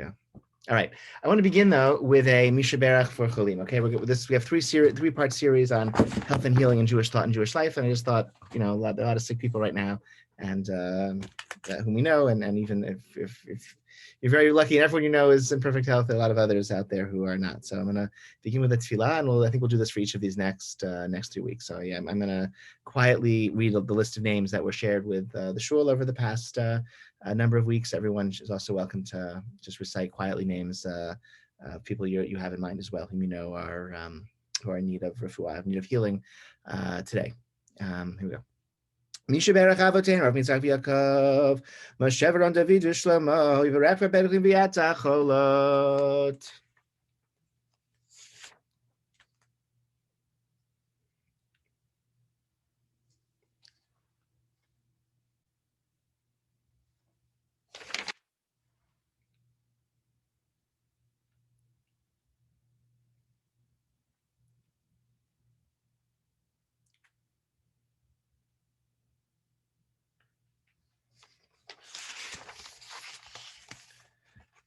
Yeah. All right. I want to begin though with a Misha Berach for Cholim. Okay, we're good with this. We have three-part series on health and healing and Jewish thought and Jewish life, and I just thought, a lot of sick people right now, and whom we know, and even if you're very lucky and everyone you know is in perfect health, there are a lot of others out there who are not. So I'm gonna begin with a tefillah, and I think we'll do this for each of these next 2 weeks. So yeah, I'm gonna quietly read the list of names that were shared with the shul over the past a number of weeks. Everyone is also welcome to just recite quietly names people you have in mind as well, whom you know are who are in need of refuah, in need of healing today. Here we go. Misha Berach Avotein, Rav Yitzchak Yaakov, Moshe Veron David Shlomo, Yivarech V'Berachim V'Yatzacholot.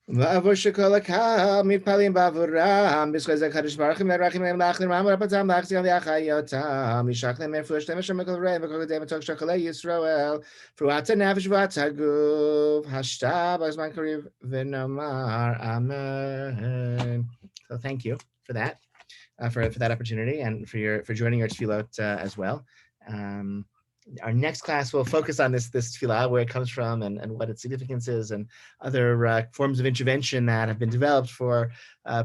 ועבור שכל הקהל מתפללים בעבורם, בזכות זה הקדוש ברוך הוא מרחם להם לאחרים רם ורפאתם להחזיר להחיותם, ישלח להם רפואה שלמה של מכל רעים וכל ידי מתוק של חולי ישראל, פרועת הנפש ופרועת הגוף, השתה בזמן קריב ונאמר אמן. So thank you for that, for that opportunity, and for joining our tefillot as well. Our next class will focus on this tefillah, where it comes from, and what its significance is, and other forms of intervention that have been developed for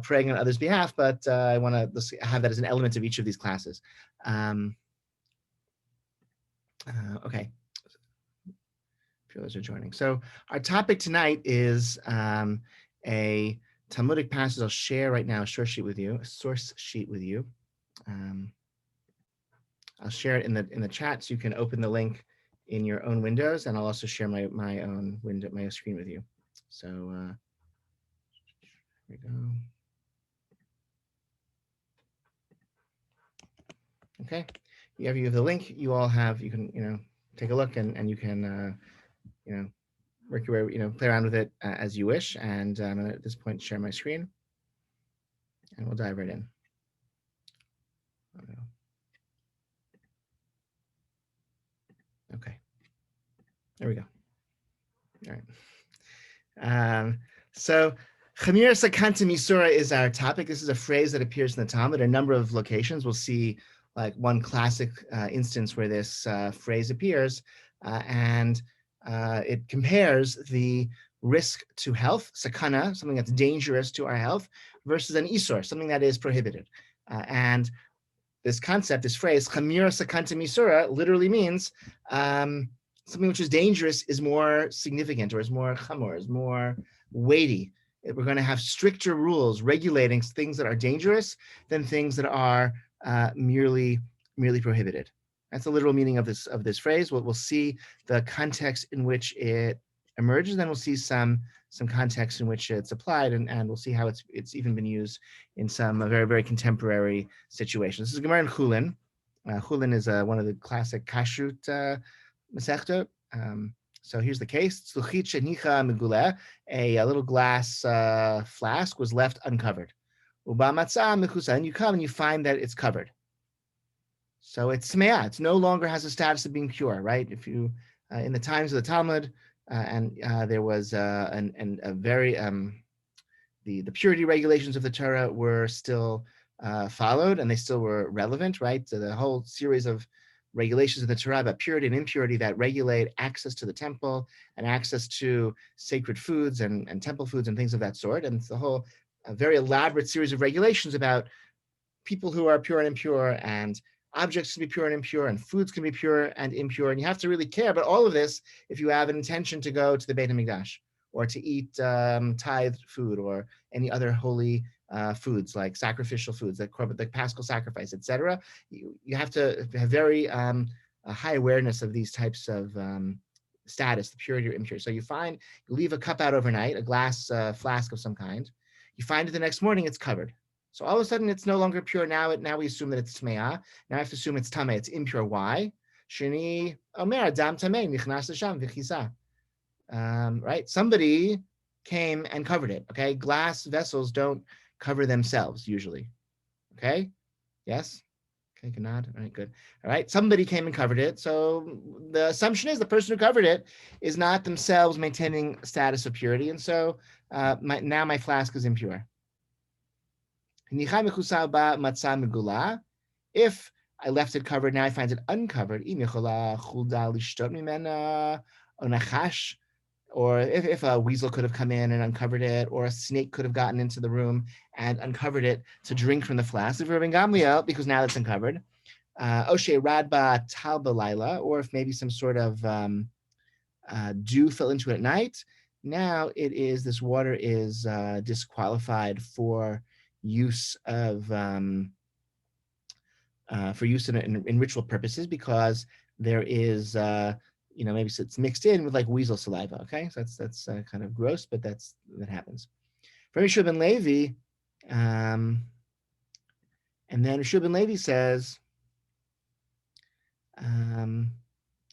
praying on others' behalf. But I want to have that as an element of each of these classes. Okay, viewers are joining. So our topic tonight is a Talmudic passage. I'll share right now a source sheet with you. I'll share it in the chat so you can open the link in your own windows, and I'll also share my own window, my screen with you. So here we go. Okay, you have the link. You all have. You can take a look, and you can work your way, play around with it as you wish. And I'm gonna at this point share my screen, and we'll dive right in. Okay, there we go. All right. So Hamira Sakanta Misura is our topic. This is a phrase that appears in the Talmud at a number of locations. We'll see like one classic instance where this phrase appears, and it compares the risk to health, sakana, something that's dangerous to our health, versus an isur, something that is prohibited. And this concept, this phrase, Hamira Sakanta Misura, literally means something which is dangerous is more significant, or is more chamor, is more weighty. We're going to have stricter rules regulating things that are dangerous than things that are merely prohibited. That's the literal meaning of this phrase. We'll see the context in which it emerges, then we'll see some context in which it's applied, and we'll see how it's even been used in some very, very contemporary situations. This is Gemara in Chulin. Chulin is one of the classic kashrut Masechta. So here's the case. A little glass flask was left uncovered. And you come and you find that it's covered. So it's smeah. It no longer has a status of being pure, right? If you, in the times of the Talmud, and there was a very, the purity regulations of the Torah were still followed, and they still were relevant, right? So the whole series of regulations of the Torah about purity and impurity that regulate access to the temple and access to sacred foods and temple foods and things of that sort. And it's the whole very elaborate series of regulations about people who are pure and impure, and objects can be pure and impure, and foods can be pure and impure. And you have to really care about all of this if you have an intention to go to the Beit HaMikdash, or to eat tithed food, or any other holy foods, like sacrificial foods, like Paschal sacrifice, etc. You have to have very high awareness of these types of status, the purity or impurity. So you leave a cup out overnight, a glass flask of some kind. You find it the next morning, it's covered. So all of a sudden, it's no longer pure. Now we assume that it's tmeah. Now I have to assume it's tameh. It's impure. Why? Sheni omer adam tameh nichnas l'sham v'chisa. Right? Somebody came and covered it. Okay, glass vessels don't cover themselves usually. Okay, yes. Okay, good nod. All right, good. All right, somebody came and covered it. So the assumption is the person who covered it is not themselves maintaining status of purity, and so now my flask is impure. If I left it covered, now I find it uncovered. Or if a weasel could have come in and uncovered it, or a snake could have gotten into the room and uncovered it to drink from the flask of Rabbi Gamliel, because now it's uncovered. Oshe Radba Talba or if maybe some sort of dew fell into it at night, now this water is disqualified use of for use in ritual purposes because there is maybe it's mixed in with like weasel saliva. Okay, so that's kind of gross, but that happens. For Yeshua ben Levi, and then Yeshua ben Levi says,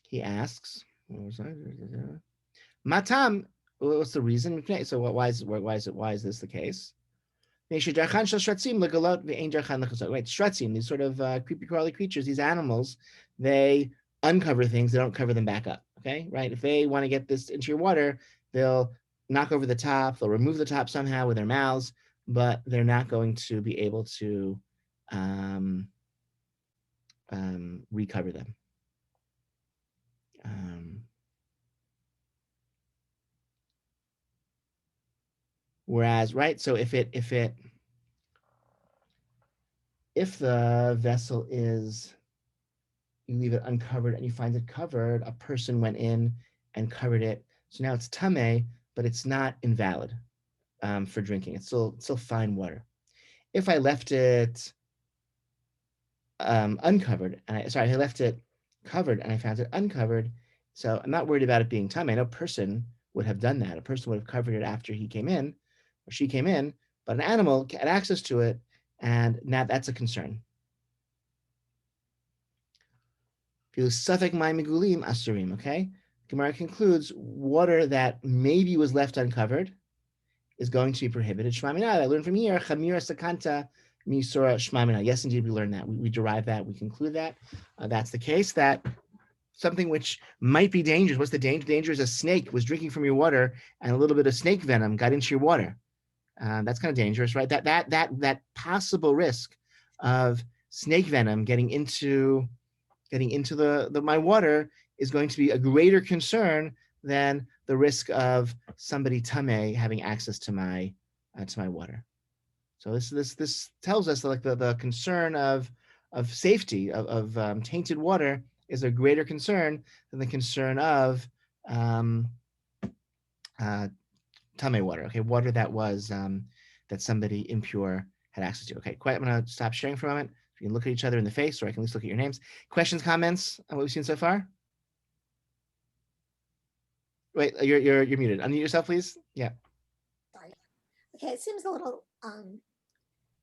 he asks, Matam, what's the reason? Okay, so why is this the case? Wait, shratzim, these sort of creepy crawly creatures, these animals, they uncover things, they don't cover them back up. Okay, right? If they want to get this into your water, they'll knock over the top, they'll remove the top somehow with their mouths, but they're not going to be able to recover them. Whereas, right? So if the vessel is, you leave it uncovered and you find it covered, a person went in and covered it. So now it's tameh, but it's not invalid for drinking. It's still fine water. If I left it uncovered, and I left it covered and I found it uncovered, so I'm not worried about it being tameh. No person would have done that. A person would have covered it after he came in or she came in, but an animal had access to it, and now that's a concern. Suffolk my migulim asurim. Okay, Gemara concludes water that maybe was left uncovered is going to be prohibited. Shmamina, I learned from here. Hamira Sakanta misura shmamina. Yes, indeed, we learned that. We derive that. We conclude that that's the case. That something which might be dangerous. What's the danger? Danger is a snake was drinking from your water, and a little bit of snake venom got into your water. That's kind of dangerous, right? That possible risk of snake venom getting into my water is going to be a greater concern than the risk of somebody tameh having access to my water. So this tells us that like the concern of safety of tainted water is a greater concern than the concern of tameh water. Okay, water that was that somebody impure had access to. Okay, quiet. I'm gonna stop sharing for a moment. You can look at each other in the face, or I can at least look at your names. Questions, comments on what we've seen so far? Wait, you're muted. Unmute yourself, please. Yeah. Sorry. Okay, it seems a little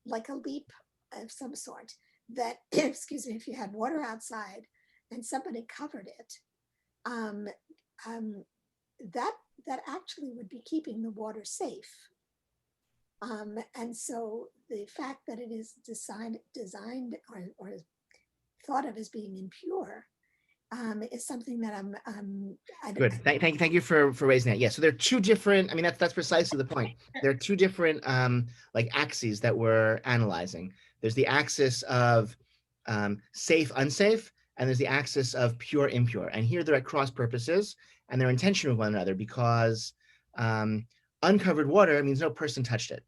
like a leap of some sort that, excuse me, if you had water outside and somebody covered it, that actually would be keeping the water safe. And so the fact that it is designed or thought of as being impure is something that good. Thank you for raising that. Yeah. So there are two different. I mean, that's precisely the point. There are two different like axes that we're analyzing. There's the axis of safe, unsafe, and there's the axis of pure, impure. And here they're at cross purposes, and they're in tension with one another because uncovered water means no person touched it.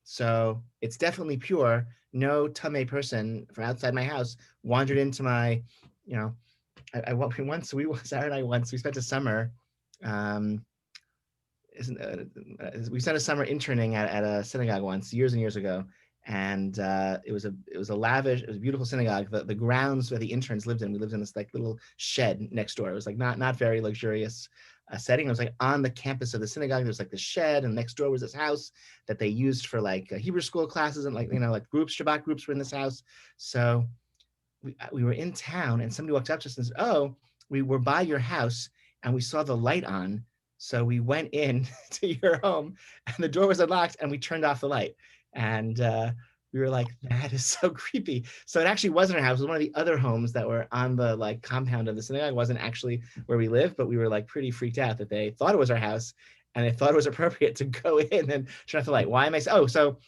So it's definitely pure. No tameh person from outside my house wandered into my, Sarah and I once, we spent a summer, we spent a summer interning at a synagogue once, years and years ago. And it was a lavish, it was a beautiful synagogue. The grounds where the interns lived in, we lived in this like little shed next door. It was like not very luxurious setting. It was like on the campus of the synagogue. There was like this shed, and next door was this house that they used for like Hebrew school classes, and like like groups, Shabbat groups were in this house. So we were in town, and somebody walked up to us and said, "Oh, we were by your house, and we saw the light on. So we went in to your home and the door was unlocked and we turned off the light. And we were like, that is so creepy. So it actually wasn't our house. It was one of the other homes that were on the like compound of the synagogue. It wasn't actually where we lived, but we were like pretty freaked out that they thought it was our house and they thought it was appropriate to go in and turn off the light. Why am I? Oh, so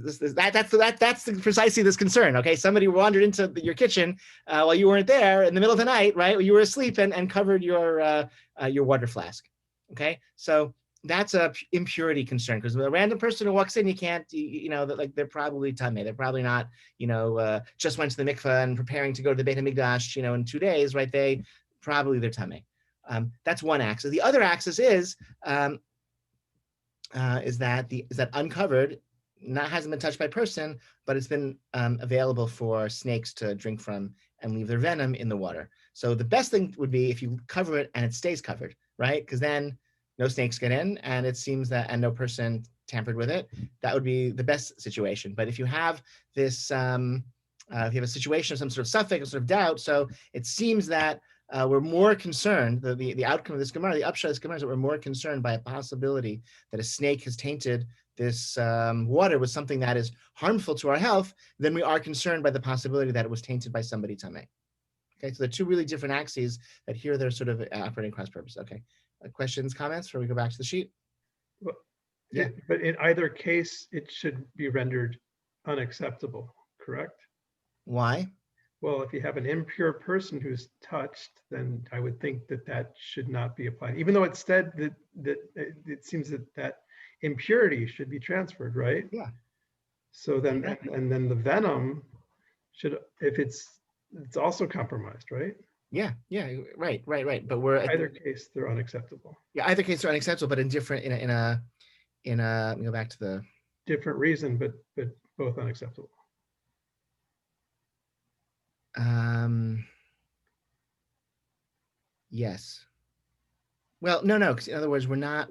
that's precisely this concern. Okay, somebody wandered into your kitchen while you weren't there in the middle of the night, right? You were asleep and covered your water flask. Okay, so that's a impurity concern because a random person who walks in, you can't, like they're probably tamei. They're probably not, just went to the mikveh and preparing to go to the Beit Hamikdash, in 2 days, right? They're tamei. That's one axis. The other axis is that uncovered hasn't been touched by person, but it's been available for snakes to drink from and leave their venom in the water. So the best thing would be if you cover it and it stays covered, right? Because then no snakes get in, and it seems that, and no person tampered with it. That would be the best situation. But if you have this, if you have a situation of some sort of suffix, a sort of doubt, so it seems that we're more concerned, the outcome of this Gemara, the upshot of this Gemara is that we're more concerned by a possibility that a snake has tainted this water with something that is harmful to our health than we are concerned by the possibility that it was tainted by somebody tamei. Okay, so they're two really different axes that here they're sort of operating cross purpose. Okay, questions, comments before we go back to the sheet? Well, Yeah. But in either case, it should be rendered unacceptable, correct? Why? Well, if you have an impure person who's touched, then I would think that should not be applied, even though it said that it seems that impurity should be transferred, right? Yeah. So then, Exactly. and then the venom should, if it's also compromised, right? Yeah, right. But we're Either case, they're unacceptable. Yeah, either case they're unacceptable, but in different in a let me go back to the Different reason, but both unacceptable. Yes. Well, no, because in other words, we're not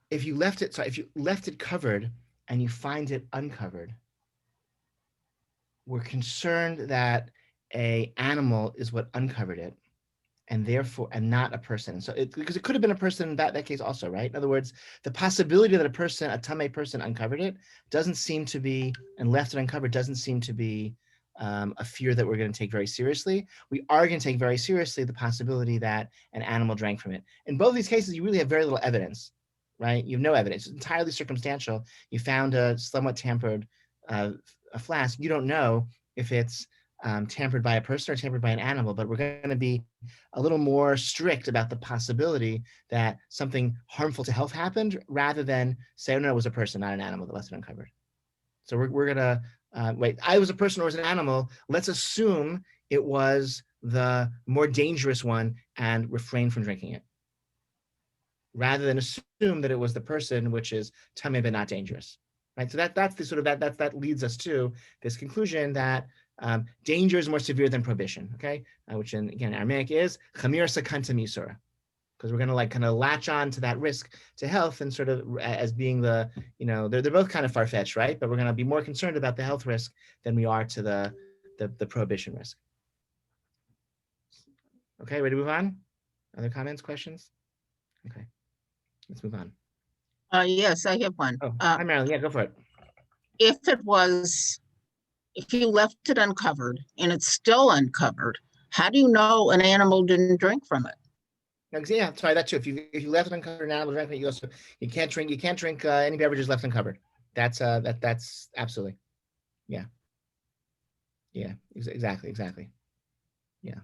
if you left it covered and you find it uncovered, we're concerned that a animal is what uncovered it, and not a person. So because it could have been a person in that case also, right? In other words, the possibility that a tamei person uncovered it doesn't seem to be, and left it uncovered doesn't seem to be a fear that we're going to take very seriously. We are going to take very seriously the possibility that an animal drank from it. In both of these cases, you really have very little evidence, right? You have no evidence. It's entirely circumstantial. You found a somewhat tampered a flask. You don't know if it's tampered by a person or tampered by an animal, but we're going to be a little more strict about the possibility that something harmful to health happened rather than say, oh, no, it was a person, not an animal that left it uncovered. So we're going to, wait, I was a person or was an animal. Let's assume it was the more dangerous one and refrain from drinking it, rather than assume that it was the person, which is tamei but not dangerous. Right? So that's the sort of that leads us to this conclusion that danger is more severe than prohibition, okay? Which in, again, Aramaic is Hamira, Sakanta, Misura, because we're going to like kind of latch on to that risk to health and sort of as being the, they're both kind of far-fetched, right? But we're going to be more concerned about the health risk than we are to the prohibition risk. Okay, ready to move on? Other comments, questions? Okay, let's move on. Yes, I have one. Oh, hi, Marilyn. Yeah, go for it. If you left it uncovered and it's still uncovered, how do you know an animal didn't drink from it? Yeah, sorry, that too. If you left it uncovered, an animal drank it, you can't drink any beverages left uncovered. That's absolutely, yeah, exactly, yeah.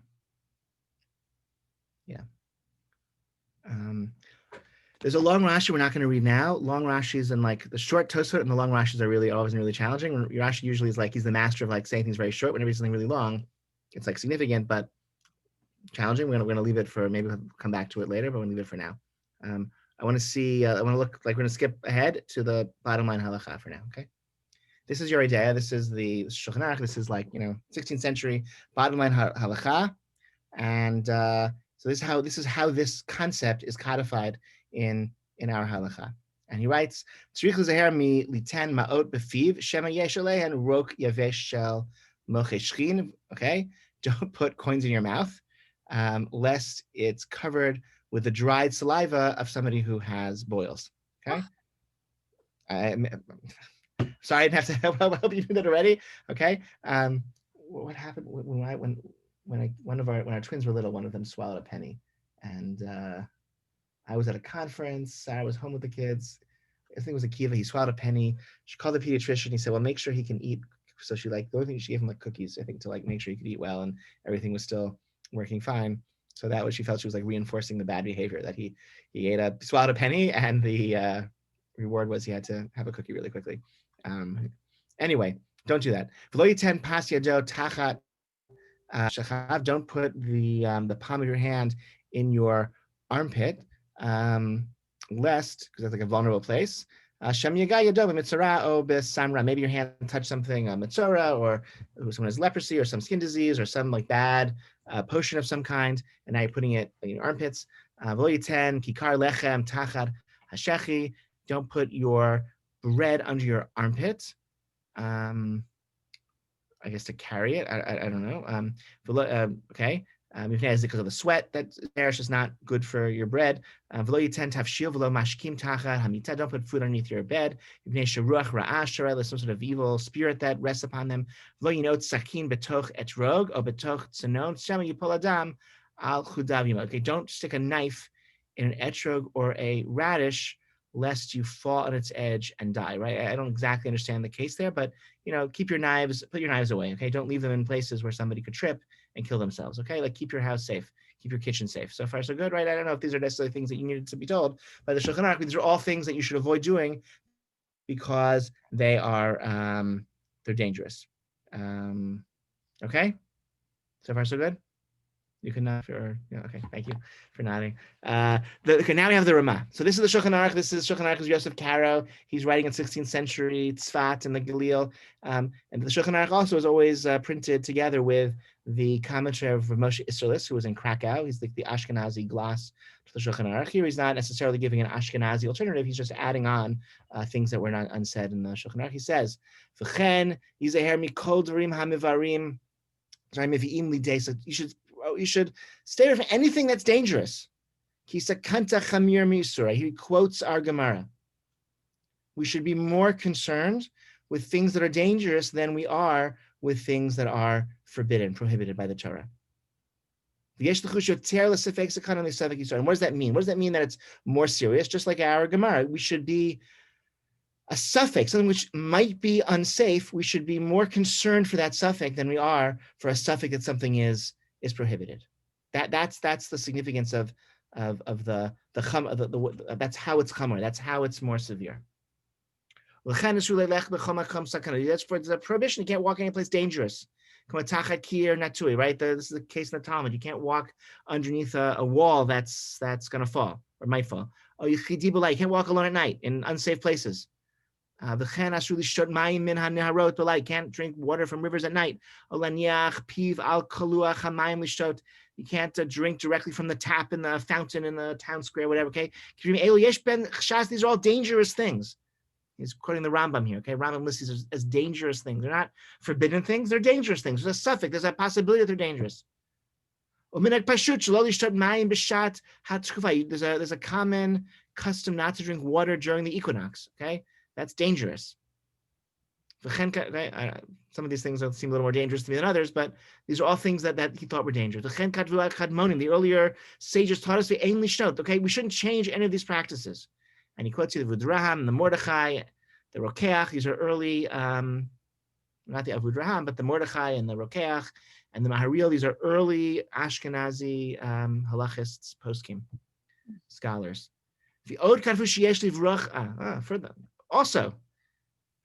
There's a long Rashi we're not going to read now. Long Rashis and like the short Tosfot and the long Rashis are really always really challenging. Rashi usually is like he's the master of like saying things very short. Whenever he's something really long, it's like significant but challenging. We're gonna leave it for, maybe we'll come back to it later, but we'll leave it for now. I want to look like we're gonna skip ahead to the bottom line halacha for now. Okay, this is your idea. This is the Shulchan Aruch. This is like 16th century bottom line halacha, and so this is how this concept is codified in our halacha. And he writes, "Tzrich l'zeher mi liten ma'ot befiv shema yesh alehen rok yavesh shel Okay, don't put coins in your mouth, lest it's covered with the dried saliva of somebody who has boils. Okay. Sorry, I didn't have to help you do that already. Okay. What happened when our twins were little? One of them swallowed a penny, and I was at a conference. I was home with the kids. I think it was a Kiva. He swallowed a penny. She called the pediatrician. He said, "Well, make sure he can eat." So the only thing she gave him cookies, I think, to make sure he could eat well, and everything was still working fine. So that was, she felt she was reinforcing the bad behavior, that he swallowed a penny, and the reward was he had to have a cookie really quickly. Anyway, don't do that. Don't put the palm of your hand in your armpit, lest, because that's a vulnerable place. Maybe your hand touched something, mitzora, or someone has leprosy, or some skin disease, or some bad potion of some kind, and now you're putting it in your armpits. Don't put your bread under your armpit. I guess to carry it. I don't know. Okay. Because of the sweat that's there, it's just not good for your bread. Don't put food underneath your bed. There's some sort of evil spirit that rests upon them. Okay, don't stick a knife in an etrog or a radish, lest you fall on its edge and die, right? I don't exactly understand the case there, but put your knives away, okay? Don't leave them in places where somebody could trip and kill themselves, okay? Keep your house safe, keep your kitchen safe. So far, so good, right? I don't know if these are necessarily things that you needed to be told by the Shulchan Aruch. These are all things that you should avoid doing because they are, they're dangerous. Okay? So far, so good? You can nod, okay, thank you for nodding. Okay, now we have the Ramah. So this is the Shulchan Aruch. This is Shulchan Aruch's Yosef Karo. He's writing in 16th century Tzfat and the Galil. And the Shulchan Aruch also is always printed together with the commentary of Moshe Isserlis, who was in Krakow. He's the Ashkenazi gloss to the Shulchan Aruch. Here he's not necessarily giving an Ashkenazi alternative. He's just adding on things that were not unsaid in the Shulchan Aruch. He says, "V'chen yizeher mikol dvarim hamivarim." You should stay away from anything that's dangerous. Sakanta chamir misura. He quotes our Gemara. We should be more concerned with things that are dangerous than we are with things that are prohibited by the Torah. And what does that mean? What does that mean that it's more serious? Just like our Gemara, we should be a suffix, something which might be unsafe. We should be more concerned for that suffix than we are for a suffix that something is prohibited. That's the significance of the that's how it's chamer. That's how it's more severe. That's for the prohibition. You can't walk any place dangerous. Right? This is the case in the Talmud. You can't walk underneath a wall that's going to fall or might fall. You can't walk alone at night in unsafe places. You can't drink water from rivers at night. You can't drink directly from the tap in the fountain in the town square, whatever. Okay, these are all dangerous things. He's quoting the Rambam here. Okay, Rambam lists these as dangerous things. They're not forbidden things. They're dangerous things. There's a suffix. There's a possibility that they're dangerous. There's a common custom not to drink water during the equinox. Okay, that's dangerous. Some of these things seem a little more dangerous to me than others, but these are all things that he thought were dangerous. The earlier sages taught us okay, we shouldn't change any of these practices. And he quotes you the Vudraham, the Mordechai, the Rokeach. These are early, not the Avudraham, but the Mordechai and the Rokeach and the Maharil. These are early Ashkenazi halachists, poskim, scholars. Further. Also,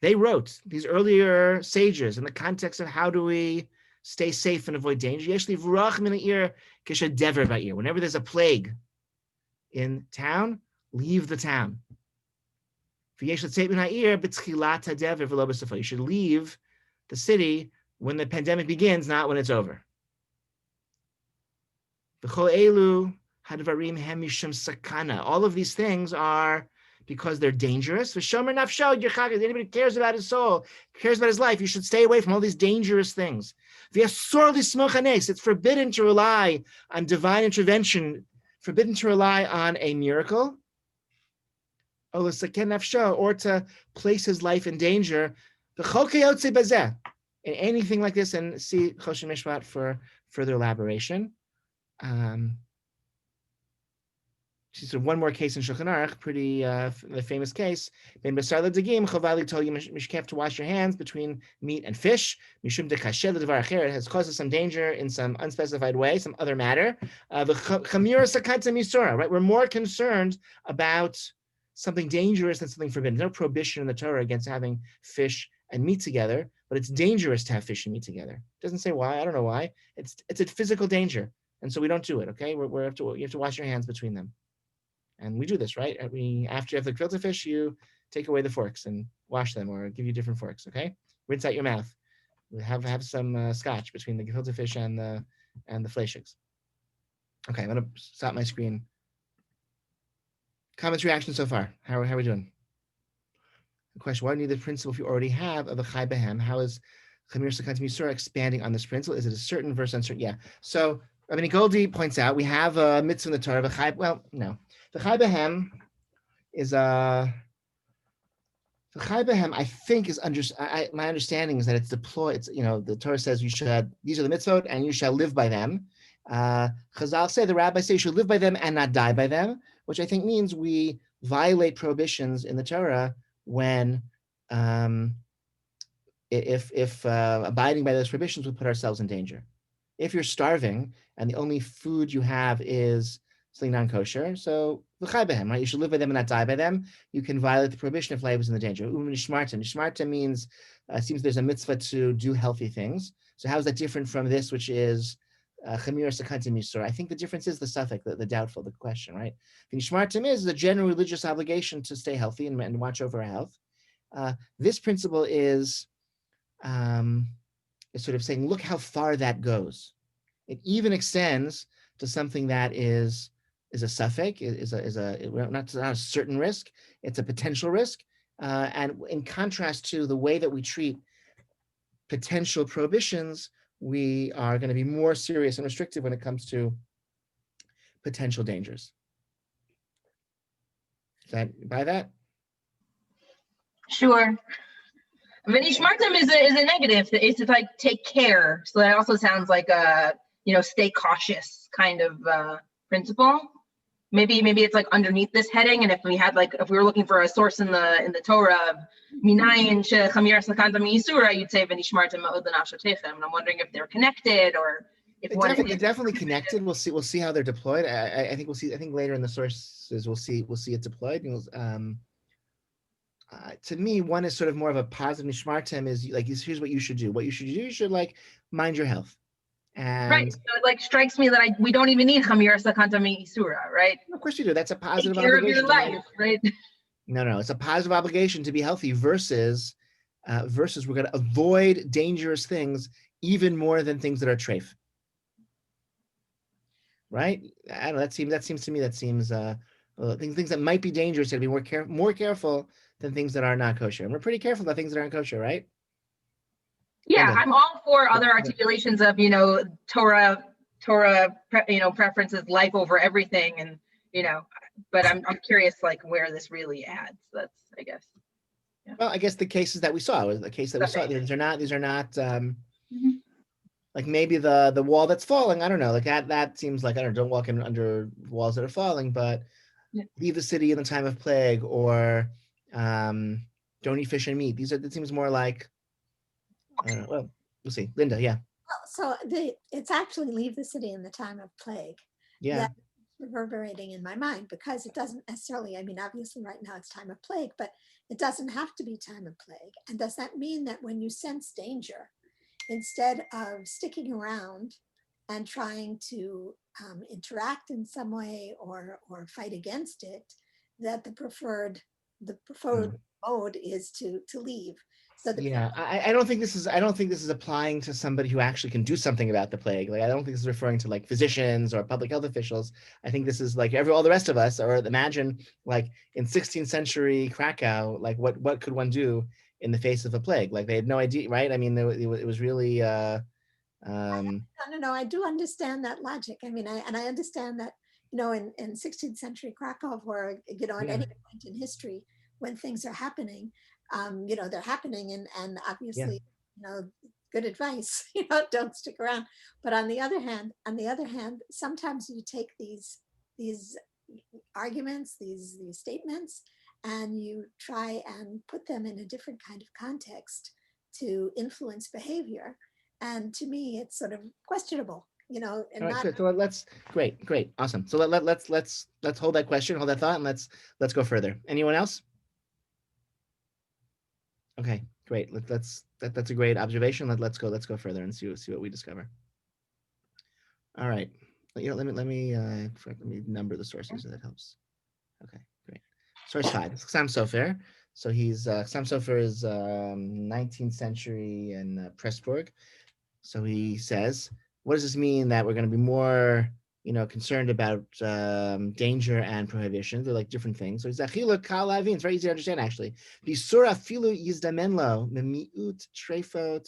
they wrote, these earlier sages, in the context of how do we stay safe and avoid danger. Whenever there's a plague in town, leave the town. You should leave the city when the pandemic begins, not when it's over. All of these things are because they're dangerous. Anybody who cares about his soul, cares about his life, you should stay away from all these dangerous things. It's forbidden to rely on divine intervention, forbidden to rely on a miracle, or to place his life in danger. In anything like this, and see Choshen Mishpat for further elaboration. She said one more case in Shulchan Aruch, pretty the famous case. Ben Basar Ledagim, Chavali told you mishkef to wash your hands between meat and fish. Mishum de kasher ledavar acher, it has caused some danger in some unspecified way, some other matter. The Hamira Sakanta misura, right? We're more concerned about something dangerous than something forbidden. There's no prohibition in the Torah against having fish and meat together, but it's dangerous to have fish and meat together. It doesn't say why. I don't know why. It's a physical danger, and so we don't do it. Okay, you have to wash your hands between them. And we do this, right? After you have the gefilte fish, you take away the forks and wash them, or give you different forks. Okay, rinse out your mouth. Have some scotch between the gefilte fish and the fleischigs. Okay, I'm gonna stop my screen. Comments, reactions so far. How are we doing? The question: why do you need the principle if you already have of a chai behem? How is Chamir Sakanta Misura expanding on this principle? Is it a certain verse uncertain? Yeah. So Goldie points out we have a mitzvah in the Torah. Well, no. The chai behem is the chai behem, I think, is my understanding is that it's deployed. It's, the Torah says these are the mitzvot and you shall live by them. Chazal say, the rabbis say you should live by them and not die by them, which I think means we violate prohibitions in the Torah when if abiding by those prohibitions would put ourselves in danger. If you're starving and the only food you have is something non-kosher, so l'chai behem, right? You should live by them and not die by them. You can violate the prohibition if life is in the danger. Nishmarta means, seems there's a mitzvah to do healthy things. So how is that different from this, which is chamir sakanta misura? I think the difference is the suffix, the doubtful, the question, right? Nishmarta is a general religious obligation to stay healthy and watch over our health. This principle is sort of saying, look how far that goes. It even extends to something that is a suffix, is not a certain risk, it's a potential risk. And in contrast to the way that we treat potential prohibitions, we are going to be more serious and restrictive when it comes to potential dangers. Buy that? Sure. Venishmartim is a negative. It's like take care. So that also sounds like a stay cautious kind of principle. Maybe it's like underneath this heading, and if we were looking for a source in the Torah, minayin shechamir sakanta miisura, you'd say venishmartim ma'od l'nafshotechem. And I'm wondering if they're connected or if they're definitely connected. We'll see how they're deployed. I think we'll see. I think later in the sources we'll see it deployed. To me, one is sort of more of a positive. Nishmartim is like, here's what you should do. What you should do, you should mind your health. And right. So it strikes me that we don't even need Hamira Sakanta Isura, right? Of course you do. That's a positive Take care obligation. Of your life, right? No. It's a positive obligation to be healthy versus we're going to avoid dangerous things even more than things that are treif. Right? I don't know. That seems to me things that might be dangerous, to be more careful than things that are not kosher. And we're pretty careful about things that aren't kosher, right? Yeah, I'm all for other articulations of, Torah, preferences, life over everything, and but I'm curious, where this really adds. That's, I guess. Yeah. Well, I guess the cases that we saw was the case that we saw. These are not. Like maybe the wall that's falling. I don't know. Like that seems like, I don't know. Don't walk in under walls that are falling, but leave the city in the time of plague, or don't eat fish and meat. It seems more like. I don't know. Well, we'll see. Linda, yeah. So it's actually leave the city in the time of plague. Yeah. That's reverberating in my mind, because it doesn't necessarily, obviously right now it's time of plague, but it doesn't have to be time of plague. And does that mean that when you sense danger, instead of sticking around and trying to interact in some way or fight against it, that the preferred mode is to leave? So the Yeah, I don't think this is applying to somebody who actually can do something about the plague. Like I don't think this is referring to like physicians or public health officials. I think this is like all the rest of us, or imagine like in 16th century Krakow, like what could one do in the face of a plague? Like they had no idea, right? I mean, it was really no, I do understand that logic. I mean, I understand that, in 16th century Krakow, or, at yeah, any point in history when things are happening, they're happening, and yeah. obviously, good advice, don't stick around. But on the other hand, sometimes you take these arguments, these statements, and you try and put them in a different kind of context to influence behavior. And to me, it's sort of questionable, and All right, not. good. So let's great, awesome. So let's hold that question, hold that thought, and let's go further. Anyone else? Okay, great. That's a great observation. Let's go further and see what we discover. All right. Let me number the sources so that helps. Okay, great. Source 5. Sam Sofer. So he's Sam Sofer is 19th century in Pressburg. So he says, what does this mean that we're going to be more, concerned about danger and prohibition? They're like different things. So he's achila kal lavin. It's very easy to understand actually. Bisura filu yizdamenlo memiut trefot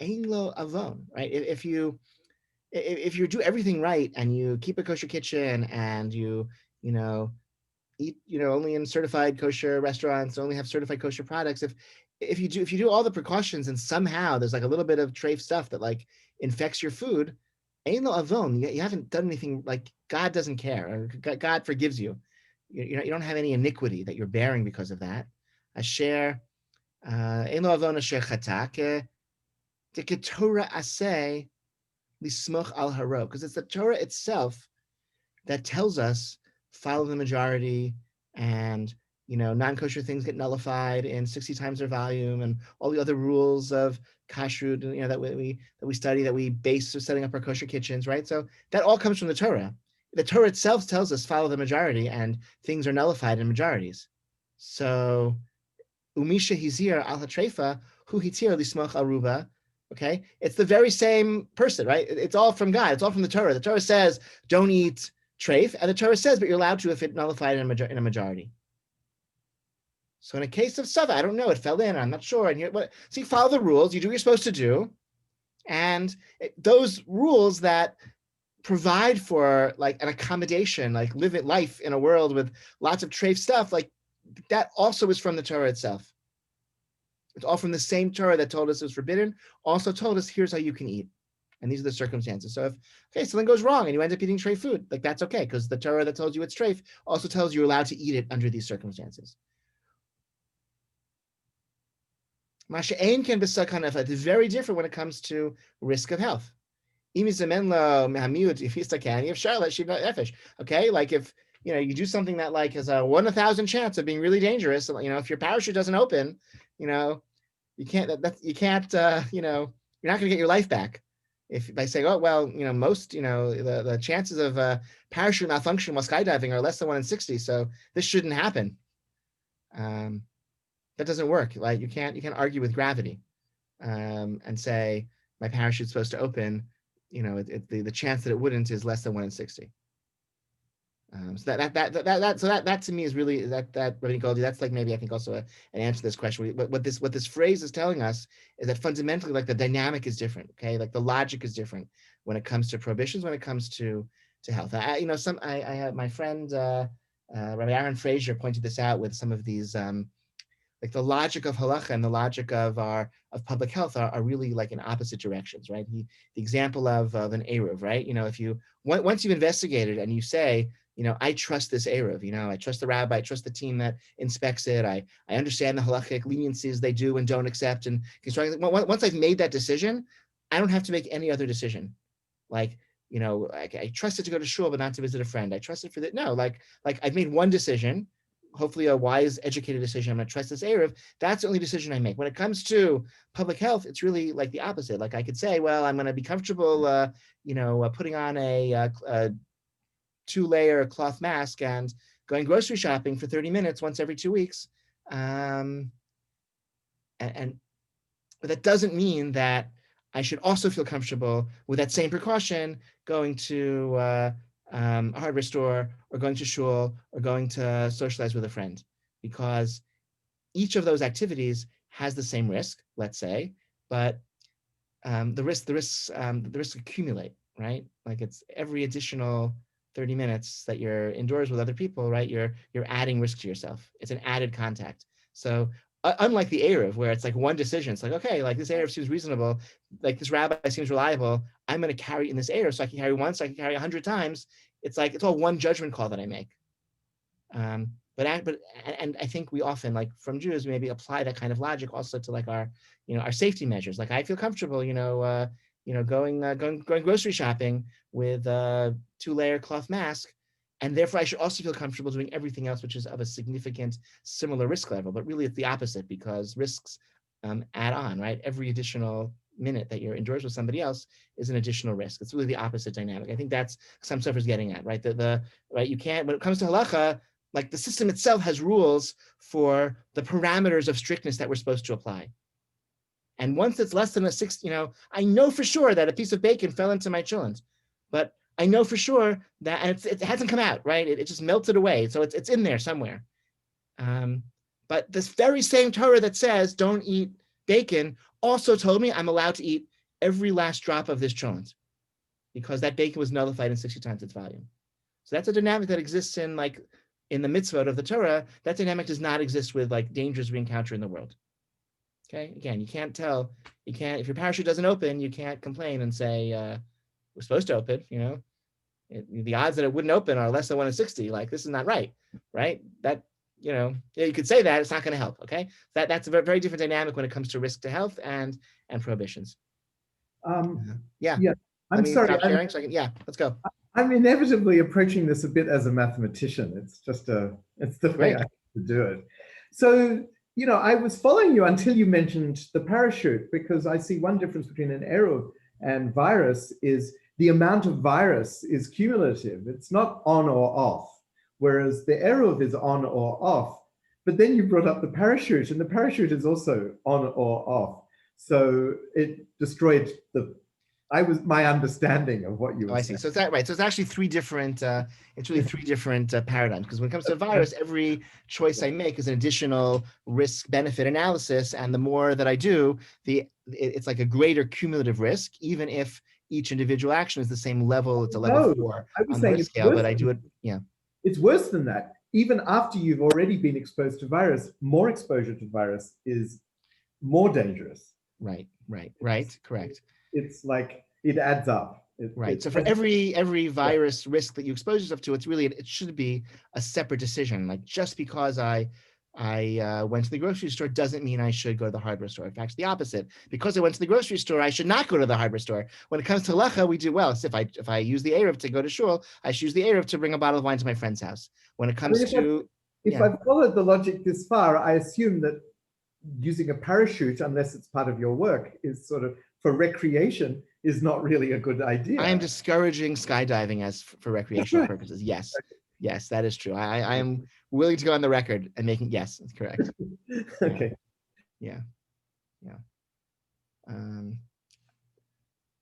einlo avon. Right? If you do everything right and you keep a kosher kitchen and you know eat only in certified kosher restaurants, only have certified kosher products, if you do all the precautions and somehow there's like a little bit of treif stuff that like infects your food, ain't no avon, you haven't done anything, like God doesn't care, or God forgives you. You don't have any iniquity that you're bearing because of that. Asher ain't no avon asher chatak the Torah aseh lismoch al haro, because it's the Torah itself that tells us follow the majority, and non-kosher things get nullified in 60 times their volume, and all the other rules of kashrut, that we study, that we base for setting up our kosher kitchens, right? So that all comes from the Torah. The Torah itself tells us follow the majority, and things are nullified in majorities. So umisha hizir al hatrefa hu hitir lismach aruba. Okay, it's the very same person, right? It's all from God. It's all from the Torah. The Torah says don't eat treif, and the Torah says, but you're allowed to if it nullified in a majority. So in a case of Sava, I don't know, it fell in, I'm not sure. And so you follow the rules, you do what you're supposed to do, and those rules that provide for like an accommodation, like live it life in a world with lots of treif stuff, like that also is from the Torah itself. It's all from the same Torah that told us it was forbidden, also told us here's how you can eat. And these are the circumstances. So if something goes wrong and you end up eating treif food, like that's okay, because the Torah that tells you it's treif also tells you you're allowed to eat it under these circumstances. Masha'ain can be sakana. It's very different when it comes to risk of health. Okay, like if you do something that like has a 1 in 1,000 chance of being really dangerous, if your parachute doesn't open, you can't you're not going to get your life back. If by saying, oh well, most the chances of parachute malfunction while skydiving are less than 1 in 60, so this shouldn't happen. That doesn't work. Like you can't argue with gravity and say my parachute's supposed to open. The chance that it wouldn't is less than 1 in 60. So that to me is really that Rabbi Goldie, that's like maybe I think also an answer to this question. What this phrase is telling us is that fundamentally, like the dynamic is different. Okay, like the logic is different when it comes to prohibitions, when it comes to health. I have my friend Rabbi Aaron Frazier pointed this out with some of these like the logic of halacha and the logic of public health are really like in opposite directions, right? The example of an Eruv, right? If you once you've investigated and you say, I trust this Eruv, I trust the rabbi, I trust the team that inspects it, I understand the halachic leniencies they do and don't accept, and once I've made that decision, I don't have to make any other decision. Like, I trust it to go to shul but not to visit a friend. I trust it for that. No, like I've made one decision, hopefully a wise, educated decision. I'm going to trust this Eruv. That's the only decision I make. When it comes to public health, it's really like the opposite. Like I could say, well, I'm going to be comfortable, putting on a 2-layer cloth mask and going grocery shopping for 30 minutes once every 2 weeks. And But that doesn't mean that I should also feel comfortable with that same precaution going to a hardware store or going to shul or going to socialize with a friend, because each of those activities has the same risk, let's say, but the risks accumulate, right? Like it's every additional 30 minutes that you're indoors with other people, right? You're adding risk to yourself. It's an added contact. So unlike the Eruv, where it's like one decision, it's like, okay, like this Eruv seems reasonable, like this rabbi seems reliable, I'm going to carry in this Eruv, so I can carry once, I can carry 100 times. It's like, it's all one judgment call that I make. But I think we often, like from Jews, maybe apply that kind of logic also to like our, our safety measures. Like I feel comfortable, going grocery shopping with a 2-layer cloth mask, and therefore I should also feel comfortable doing everything else, which is of a significant similar risk level. But really, it's the opposite, because risks add on, right? Every additional minute that you're indoors with somebody else is an additional risk. It's really the opposite dynamic. I think that's some stuff is getting at, right? Right, you can't, when it comes to halacha, like the system itself has rules for the parameters of strictness that we're supposed to apply. And once it's less than a 6, I know for sure that a piece of bacon fell into my chillins, but I know for sure that, and it hasn't come out, right? It just melted away. So it's in there somewhere. But this very same Torah that says don't eat bacon also told me I'm allowed to eat every last drop of this chillins, because that bacon was nullified in 60 times its volume. So that's a dynamic that exists in the mitzvot of the Torah. That dynamic does not exist with like dangers we encounter in the world. Okay, again, you can't, if your parachute doesn't open, you can't complain and say, we're supposed to open, the odds that it wouldn't open are less than 1 in 60, like this is not right? That, you could say that, it's not going to help, okay? That's a very different dynamic when it comes to risk to health and prohibitions. Yeah. I'm sorry. Stop sharing so I can, let's go. I'm inevitably approaching this a bit as a mathematician. It's just it's the way I have to do it. So, I was following you until you mentioned the parachute, because I see one difference between an Eruv and virus is the amount of virus is cumulative. It's not on or off, whereas the Eruv is on or off. But then you brought up the parachute, and the parachute is also on or off. So it destroyed my understanding of what you were saying. I see. So it's that, right. So it's actually three different paradigms, because when it comes to a virus, every choice I make is an additional risk benefit analysis. And the more that I do, it's like a greater cumulative risk, even if each individual action is the same level. It's a level 4 on the risk scale, but I do it. Yeah. It's worse than that. Even after you've already been exposed to virus, more exposure to virus is more dangerous. Right. Correct. It's like it adds up. So for every virus risk that you expose yourself to, it should be a separate decision. Like just because I went to the grocery store doesn't mean I should go to the hardware store. In fact, it's the opposite. Because I went to the grocery store, I should not go to the hardware store. When it comes to halacha, we do well. So if I use the Eruv to go to shul, I should use the Eruv to bring a bottle of wine to my friend's house. When it comes if I've followed the logic this far, I assume that using a parachute, unless it's part of your work, is sort of for recreation, is not really a good idea. I am discouraging skydiving as for recreational purposes. Yes, that is true. I am willing to go on the record and making, yes, that's correct. Okay. Yeah.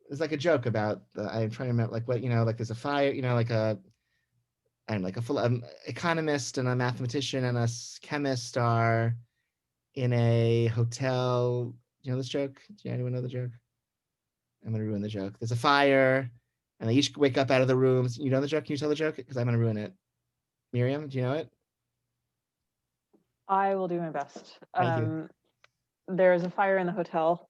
There's like a joke about I'm trying to remember like what, like there's a fire, like a full economist and a mathematician and a chemist are in a hotel. You know this joke? Do anyone know the joke? I'm going to ruin the joke. There's a fire, and they each wake up out of the rooms. You know the joke? Can you tell the joke? Because I'm going to ruin it. Miriam, do you know it? I will do my best. Thank you. There's a fire in the hotel,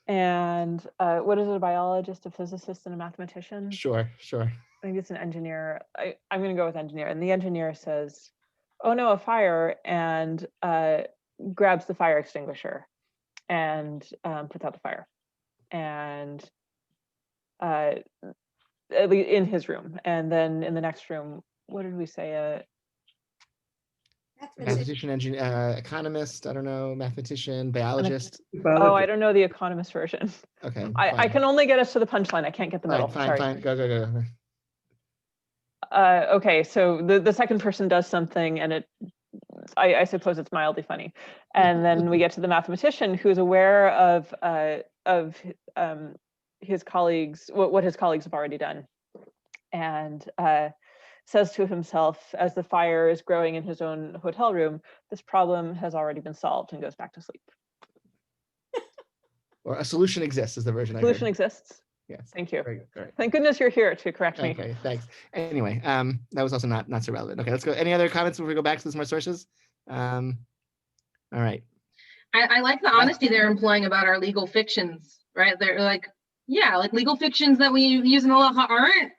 and what is it, a biologist, a physicist, and a mathematician? Sure. I think it's an engineer. I'm going to go with engineer. And the engineer says, oh no, a fire, and grabs the fire extinguisher and puts out the fire. And in his room, and then in the next room, what did we say? Mathematician, engineer, economist, I don't know, mathematician, biologist. Oh, I don't know the economist version. Okay. I can only get us to the punchline. I can't get the middle. Sorry. Fine. Go. Okay, so the second person does something, and it I suppose it's mildly funny. And then we get to the mathematician who's aware of his colleagues, what his colleagues have already done, and says to himself, as the fire is growing in his own hotel room, this problem has already been solved, and goes back to sleep. Or a solution exists is the version I Solution heard. exists. Yes. Thank you. Very good. All right. Thank goodness you're here to correct me. Okay, thanks. Anyway, that was also not so relevant. Okay, let's go. Any other comments before we go back to some more sources? All right. I like the honesty they're employing about our legal fictions, right? They're like, yeah, like legal fictions that we use in the law aren't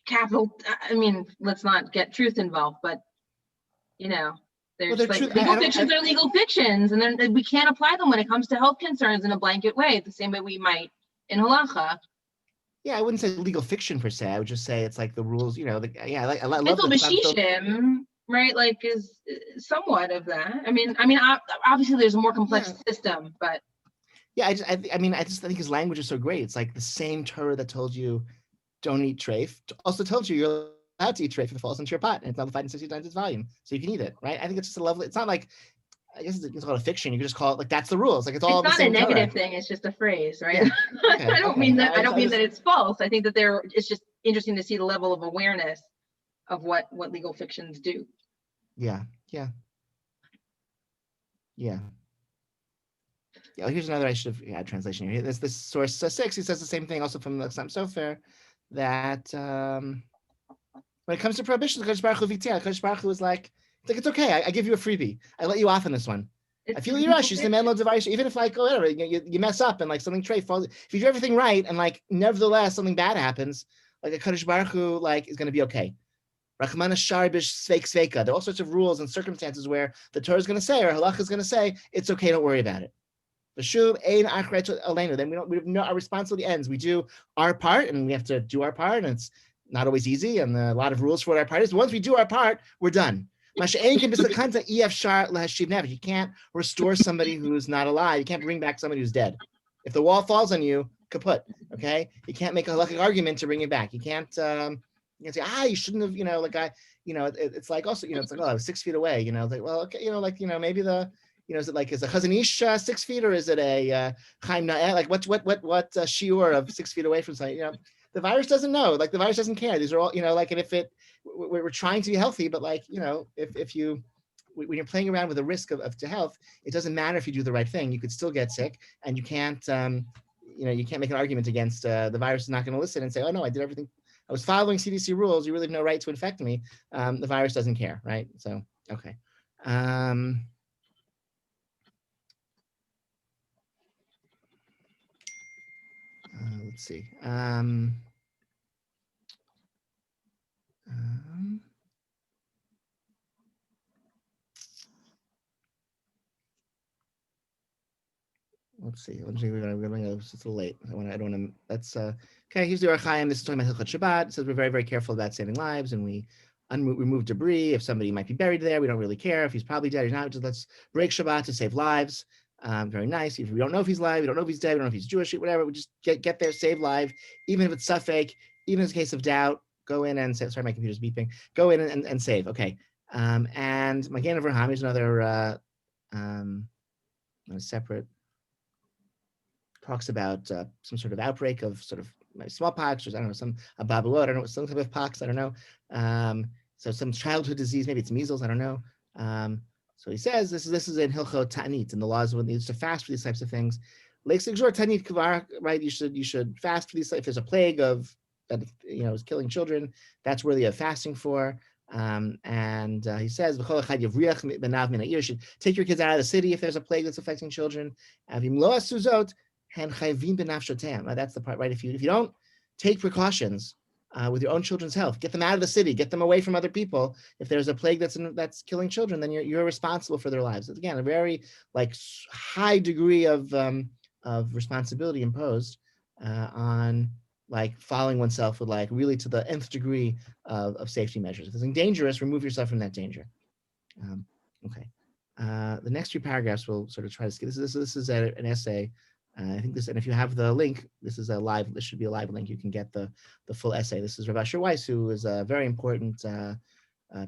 capital. I mean, let's not get truth involved, but you know, they're Well, just they're like true- legal fictions are legal fictions, and then we can't apply them when it comes to health concerns in a blanket way, the same way we might in halacha. Yeah, I wouldn't say legal fiction per se. I would just say it's like the rules. You know, I love Bittul the b'shishim, right? Like is somewhat of that. I mean, obviously there's a more complex system, but yeah, I think his language is so great. It's like the same Torah that told you don't eat treif also told you you're allowed to eat treif if it falls into your pot and it's multiplied in 60 times its volume, so you can eat it, right? I think it's just a lovely. It's not like, I guess it's called a fiction. You can just call it like that's the rules. Like it's all it's the not same a negative Torah. thing. It's just a phrase, right? Yeah. Okay, I don't okay. mean that. I don't mean just- that it's false. I think that it's just interesting to see the level of awareness of what legal fictions do. Yeah. Oh, here's another I should have had translation here. There's this source 6. He says the same thing also from the Chassam Sofer, that when it comes to prohibitions, Kodesh Baruch Hu vitia. Kodesh Baruch Hu was like, it's okay. I give you a freebie. I let you off on this one. I feel your rush. You the man loads of ice. Even if like whatever you mess up and like something tray falls, if you do everything right and like nevertheless something bad happens, like a Kodesh Baruch Hu like is going to be okay. Rachmana Sharbish Sveik Sveika. There are all sorts of rules and circumstances where the Torah is going to say or Halakha is going to say it's okay. Don't worry about it. Then our responsibility ends. We do our part and we have to do our part, and it's not always easy and a lot of rules for what our part is. Once we do our part, we're done. You can't restore somebody who's not alive. You can't bring back somebody who's dead. If the wall falls on you, kaput. Okay, you can't make a halakhic argument to bring it back. You can't say, you shouldn't have, it's like also, it's like, oh, I was 6 feet away, like, well, okay, maybe is it like, is a Chazon Ish 6 feet, or is it a Chaim Na'eh? Like what shiur of 6 feet away from something? The virus doesn't know. Like the virus doesn't care. These are all, like, and if we're trying to be healthy, but like, if you, when you're playing around with the risk to health, it doesn't matter if you do the right thing. You could still get sick, and you can't, you can't make an argument against the virus is not going to listen and say, oh no, I did everything. I was following CDC rules. You really have no right to infect me. The virus doesn't care, right? So, okay. Let's see. Let's see. It's a little late. I don't want to. That's okay. Here's the Orach Chaim. This is talking about Hilchot Shabbat. It says we're very, very careful about saving lives, and we remove debris. If somebody might be buried there, we don't really care. If he's probably dead or not, just let's break Shabbat to save lives. Very nice. If we don't know if he's alive, we don't know if he's dead, we don't know if he's Jewish, whatever. We just get there, save life, even if it's suffix, even in case of doubt. Go in and say, sorry, my computer's beeping. Go in and save. Okay. And Magen Avraham is another separate. Talks about some sort of outbreak of sort of smallpox, or I don't know, some ababuot, I don't know, some type of pox, I don't know. So some childhood disease, maybe it's measles, I don't know. So he says this is in Hilchot Ta'anit, and the laws when they used to fast for these types of things. Right, you should fast for these. If there's a plague of that is killing children, that's worthy of fasting for. And he says, you should take your kids out of the city if there's a plague that's affecting children. That's the part, right? If you don't take precautions with your own children's health, get them out of the city, get them away from other people. If there's a plague that's killing children, then you're responsible for their lives. It's, again, a very high degree of responsibility imposed on following oneself with really to the nth degree of safety measures. If there's something dangerous, remove yourself from that danger. Okay. The next few paragraphs we'll sort of try to skip. This is an essay. I think this, and if you have the link, this should be a live link. You can get the full essay. This is Rav Asher Weiss, who is a very important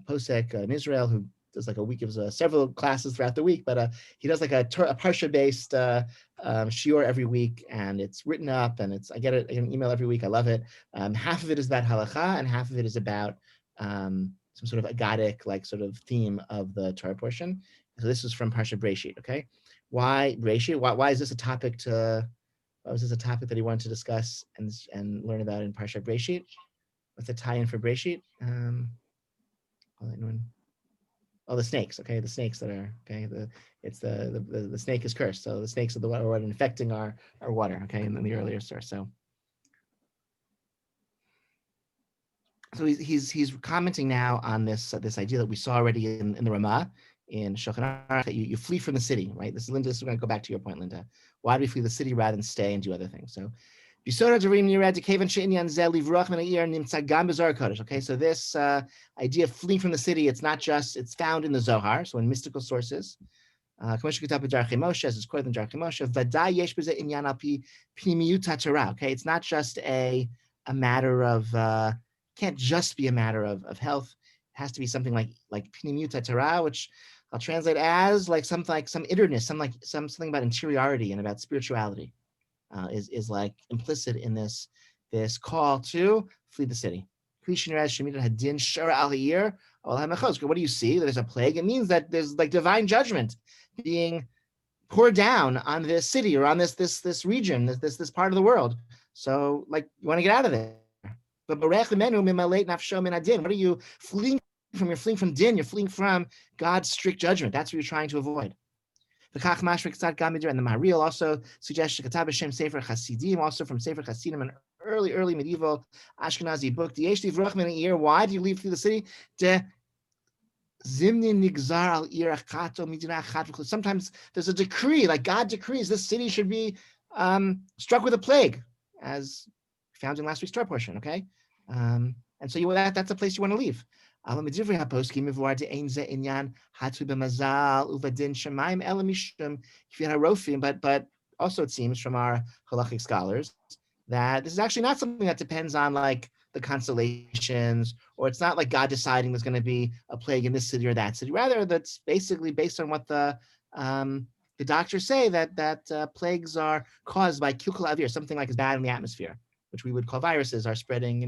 posek in Israel, who does like a week of several classes throughout the week, but he does like a parsha-based shiur every week, and it's written up, and I get an email every week. I love it. Half of it is about halacha, and half of it is about some sort of agadic, like sort of theme of the Torah portion. So this is from Parsha Breshit. Okay, why Breshit? Why is this a topic why was this a topic that he wanted to discuss and learn about in Parsha Breshit? What's the tie-in for Breshit? The snakes. Okay, the snakes that are okay. The snake is cursed. So the snakes are the water infecting our water. Okay, in the earlier source. So he's commenting now on this idea that we saw already in the Ramah in Shulchan Aruch, that you flee from the city, right? This is Linda. This is going to go back to your point, Linda. Why do we flee the city rather than stay and do other things? So okay, so this idea of fleeing from the city, it's found in the Zohar, so in mystical sources. Okay, it's not just a matter of, can't just be a matter of health. It has to be something like pnimiyut Torah, which I'll translate as some innerness, something about interiority and about spirituality. Is like implicit in this call to flee the city. What do you see? There's a plague. It means that there's like divine judgment being poured down on this city or on this region, this part of the world. So like you want to get out of there. But what are you fleeing from? You're fleeing from din. You're fleeing from God's strict judgment. That's what you're trying to avoid. And the Maharil also suggests Katab Hashem Sefer Chasidim, also from Sefer Chasidim, an early medieval Ashkenazi book. Why do you leave through the city? Sometimes there's a decree, like God decrees this city should be struck with a plague, as found in last week's Torah portion. Okay, and so that's a place you want to leave. But also it seems from our halachic scholars that this is actually not something that depends on like the constellations, or it's not like God deciding there's going to be a plague in this city or that city. Rather, that's basically based on what the doctors say, that plagues are caused by kilkul avir, something like is bad in the atmosphere, which we would call viruses are spreading,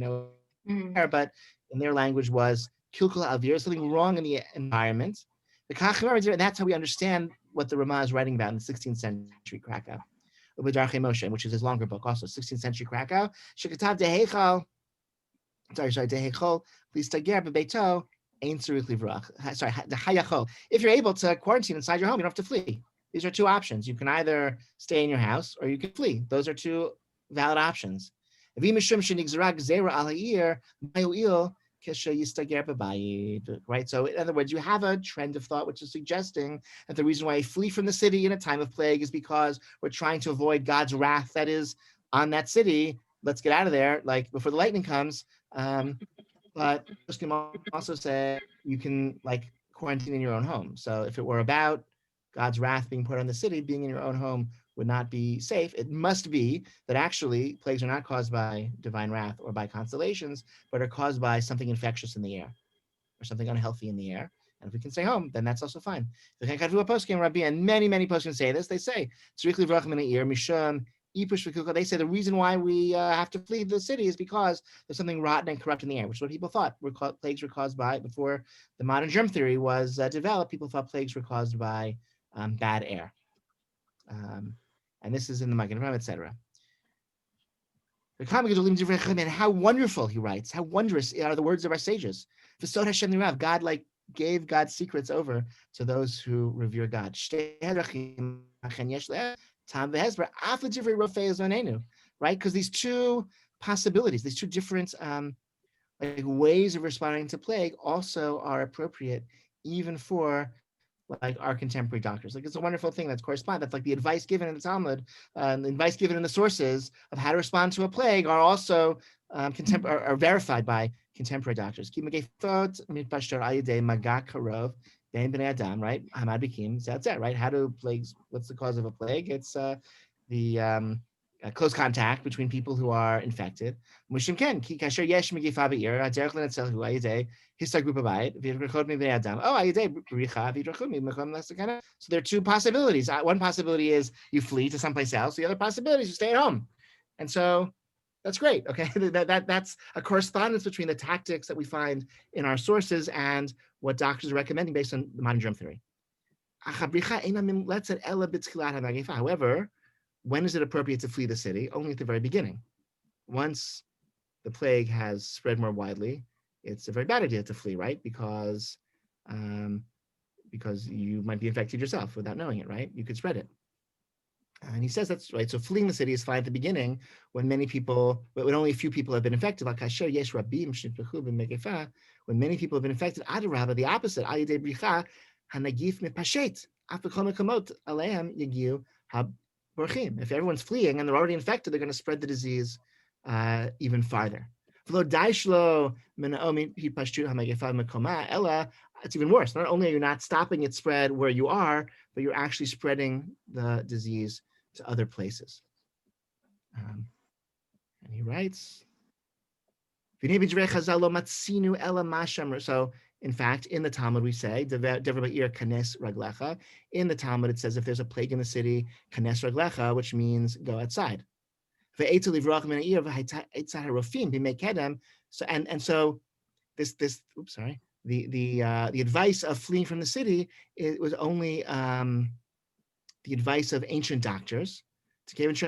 but in their language was kilkul avir, something wrong in the environment. And that's how we understand what the Ramah is writing about in the 16th century Krakow, which is his longer book, also 16th century Krakow. If you're able to quarantine inside your home, you don't have to flee. These are two options. You can either stay in your house or you can flee. Those are two valid options. Right? So in other words, you have a trend of thought which is suggesting that the reason why I flee from the city in a time of plague is because we're trying to avoid God's wrath that is on that city. Let's get out of there, like before the lightning comes. But you can also say you can like quarantine in your own home. So if it were about God's wrath being put on the city, being in your own home would not be safe. It must be that actually plagues are not caused by divine wrath or by constellations, but are caused by something infectious in the air or something unhealthy in the air. And if we can stay home, then that's also fine. And many poskim say this. They say, they say the reason why we have to flee the city is because there's something rotten and corrupt in the air, which is what people thought plagues were caused by. Before the modern germ theory was developed, people thought plagues were caused by bad air. And this is in the Magen Avraham, etc. And how wonderful, he writes, how wondrous are the words of our sages. God like gave God's secrets over to those who revere God. Right? Because these two possibilities, these two different like ways of responding to plague also are appropriate even for like our contemporary doctors. Like it's a wonderful thing that's that's like the advice given in the Talmud, the advice given in the sources of how to respond to a plague are also are verified by contemporary doctors. Right? Right? How do plagues, what's the cause of a plague? It's the close contact between people who are infected. So there are two possibilities. One possibility is you flee to someplace else. The other possibility is you stay at home. And so that's great. Okay, that's a correspondence between the tactics that we find in our sources and what doctors are recommending based on the modern germ theory. However, when is it appropriate to flee the city? Only at the very beginning. Once the plague has spread more widely, it's a very bad idea to flee, right? Because you might be infected yourself without knowing it, right? You could spread it. And he says that's right. So fleeing the city is fine at the beginning when when only a few people have been infected. When many people have been infected, the opposite. If everyone's fleeing and they're already infected, they're going to spread the disease even farther. It's even worse. Not only are you not stopping its spread where you are, but you're actually spreading the disease to other places. And he writes, so in fact, in the Talmud we say, in the Talmud it says if there's a plague in the city, kanes raglecha, which means go outside. So the advice of fleeing from the city, it was only the advice of ancient doctors. Who they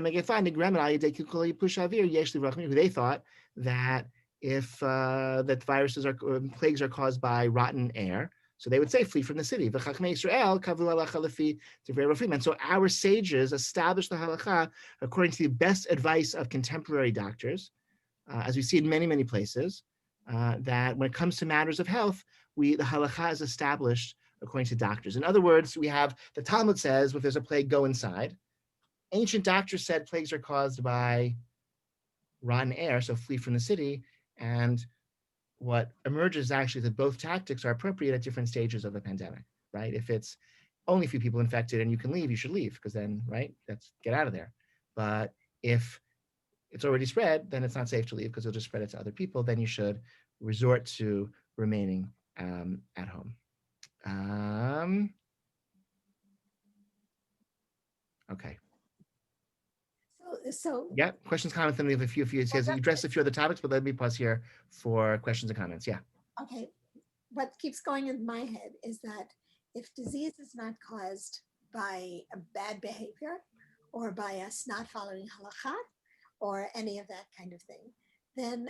thought that if that viruses or plagues are caused by rotten air, so they would say flee from the city. And so our sages established the halacha according to the best advice of contemporary doctors, as we see in many, many places, that when it comes to matters of health, the halacha is established according to doctors. In other words, we have the Talmud says, if there's a plague, go inside. Ancient doctors said plagues are caused by rotten air, so flee from the city. And what emerges actually that both tactics are appropriate at different stages of the pandemic, right? If it's only a few people infected and you can leave, you should leave, because then, right, that's get out of there. But if it's already spread, then it's not safe to leave because you'll just spread it to other people. Then you should resort to remaining at home. Okay. So yeah, questions, comments, and we have a few. He says you addressed a few other topics, but let me pause here for questions and comments. Yeah. Okay. What keeps going in my head is that if disease is not caused by a bad behavior or by us not following halakha or any of that kind of thing, then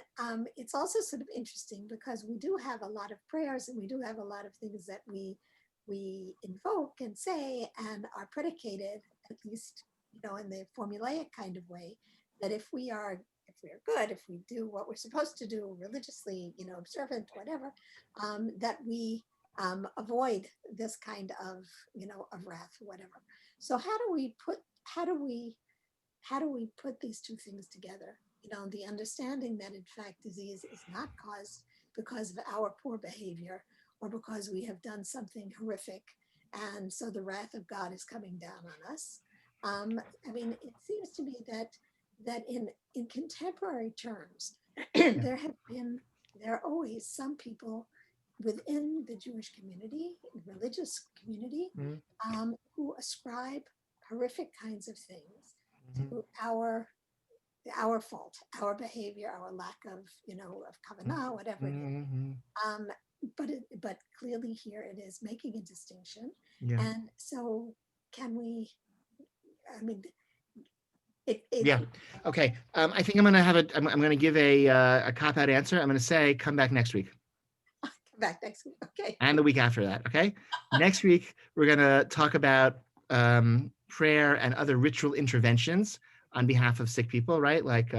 it's also sort of interesting because we do have a lot of prayers and we do have a lot of things that we invoke and say and are predicated, at least, in the formulaic kind of way, that if we are good, if we do what we're supposed to do religiously, observant, whatever, that we avoid this kind of, of wrath or whatever. So how do we put these two things together? The understanding that in fact disease is not caused because of our poor behavior or because we have done something horrific, and so the wrath of God is coming down on us. It seems to me that in contemporary terms, there are always some people within the Jewish community, religious community, who ascribe horrific kinds of things to our fault, our behavior, our lack of, of kavanah, whatever it is. But clearly here it is making a distinction. Yeah. And so can we, yeah. Okay. I think I'm going to have I'm going to give a cop-out answer. I'm going to say, come back next week. Come back next week. Okay. And the week after that. Okay. Next week, we're going to talk about prayer and other ritual interventions on behalf of sick people, right? Like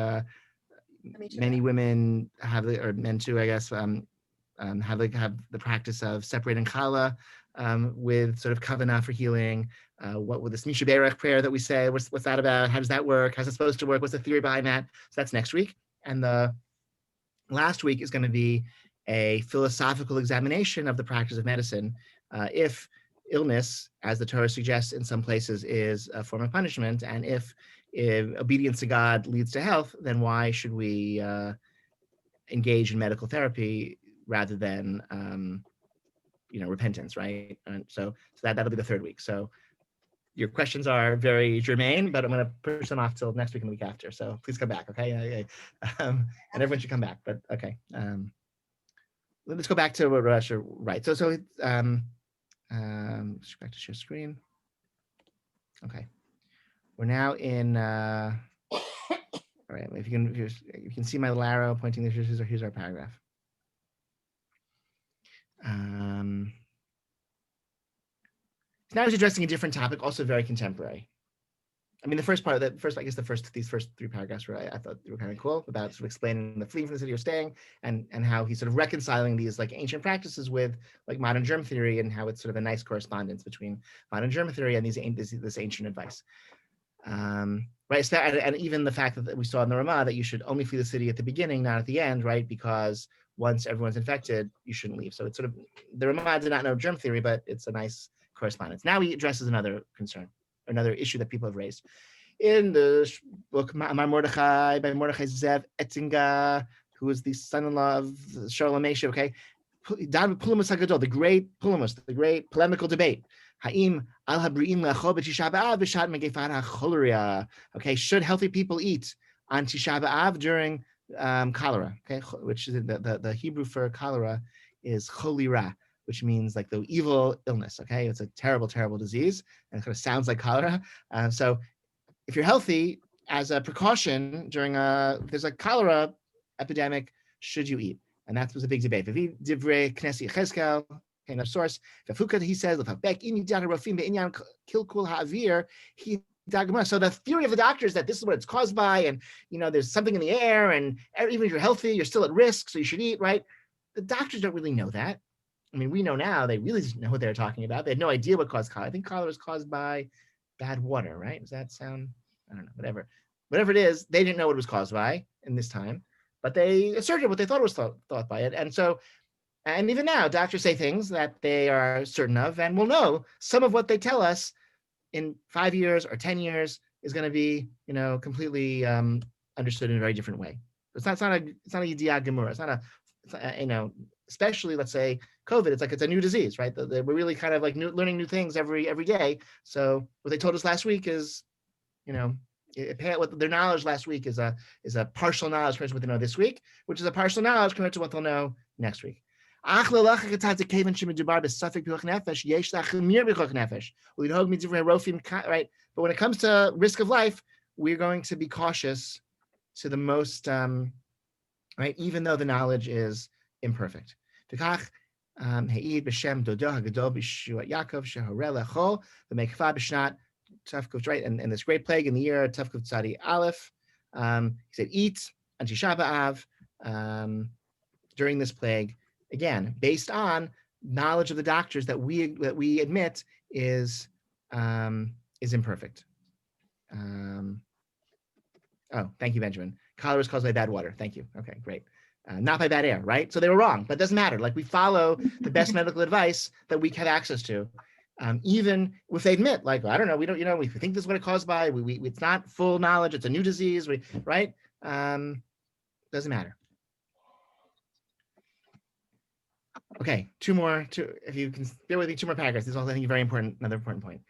many women have, or men too, I guess, have the practice of separating challah with sort of kavanah for healing. What with this Misha Berach prayer that we say, what's that about? How does that work? How's it supposed to work? What's the theory behind that? So that's next week. And the last week is going to be a philosophical examination of the practice of medicine. If illness, as the Torah suggests in some places, is a form of punishment, and if if obedience to God leads to health, then why should we engage in medical therapy rather than repentance, right? And so that'll be the third week. So your questions are very germane, but I'm going to push them off till next week and the week after. So please come back, okay? And everyone should come back. But okay, let's go back to what Russia. Right. So back to share screen. Okay, we're now in. All right. If you can see my little arrow pointing this. Here's our paragraph. Now he's addressing a different topic, also very contemporary. I mean, these first three paragraphs were I thought they were kind of cool, about sort of explaining the fleeing from the city or staying, and how he's sort of reconciling these like ancient practices with like modern germ theory, and how it's sort of a nice correspondence between modern germ theory and this ancient advice. Right, so and even the fact that we saw in the Ramah that you should only flee the city at the beginning, not at the end, right? Because once everyone's infected, you shouldn't leave. So it's sort of, the Ramah did not know germ theory, but it's a nice correspondence. Now he addresses another concern, another issue that people have raised. In the book Mar Mordechai by Mordechai Zev Ettinger, who is the son-in-law of Shalom Mesha, okay? Pulamus HaGadol, the great Pulamus, the great polemical debate. Ha'im al habri'im le'achol b'Tisha B'Av b'shat megefat ha'cholera. Okay, should healthy people eat on Tisha B'Av during cholera? Okay, which is the Hebrew for cholera is cholera, which means like the evil illness. Okay, it's a terrible, terrible disease, and it kind of sounds like cholera. So if you're healthy, as a precaution during there's a cholera epidemic, should you eat? And that was a big debate. Divrei Knesi Cheskel. Okay, another source. He says, so the theory of the doctor is that this is what it's caused by, and there's something in the air, and even if you're healthy, you're still at risk, so you should eat, right? The doctors don't really know that. I mean, we know now, they really didn't know what they were talking about. They had no idea what caused cholera. I think cholera was caused by bad water, right? Does that sound, I don't know, whatever it is, they didn't know what it was caused by in this time, but they asserted what they thought it was thought by it. And even now, doctors say things that they are certain of, and we'll know some of what they tell us in 5 years or 10 years is going to be, completely understood in a very different way. It's not a Yediah Gemura. It's not especially, let's say, COVID. It's a new disease, right? We're really kind of like learning new things every day. So what they told us last week is, what their knowledge last week is a partial knowledge compared to what they know this week, which is a partial knowledge compared to what they'll know next week. Right? But when it comes to risk of life, we're going to be cautious to the most, right? Even though the knowledge is imperfect. Right? And this great plague in the year Tafkuf Tzadi Aleph, he said, eat on Tisha B'Av during this plague. Again, based on knowledge of the doctors that we admit is imperfect. Oh, thank you, Benjamin. Cholera is caused by bad water. Thank you. Okay, great. Not by bad air, right? So they were wrong, but it doesn't matter. Like, we follow the best medical advice that we have access to, even if they admit, like, I don't know, we don't, we think this is what it's caused by. It's not full knowledge. It's a new disease, right? Doesn't matter. Okay, if you can bear with me, 2 more paragraphs. This is also, I think, another important point.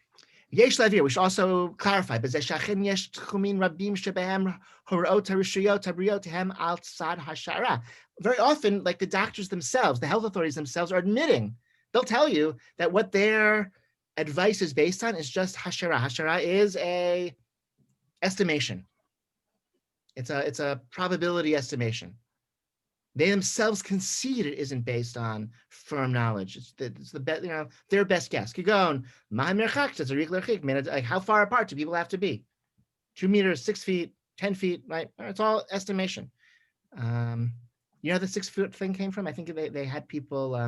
We should also clarify, very often, like the doctors themselves, the health authorities themselves are admitting, they'll tell you that what their advice is based on is just hashara. Hashara is a estimation. It's a probability estimation. They themselves concede it isn't based on firm knowledge. It's the best, their best guess. Kigon, like, how far apart do people have to be? 2 meters, 6 feet, 10 feet, right? It's all estimation. The 6 foot thing came from? I think they had people,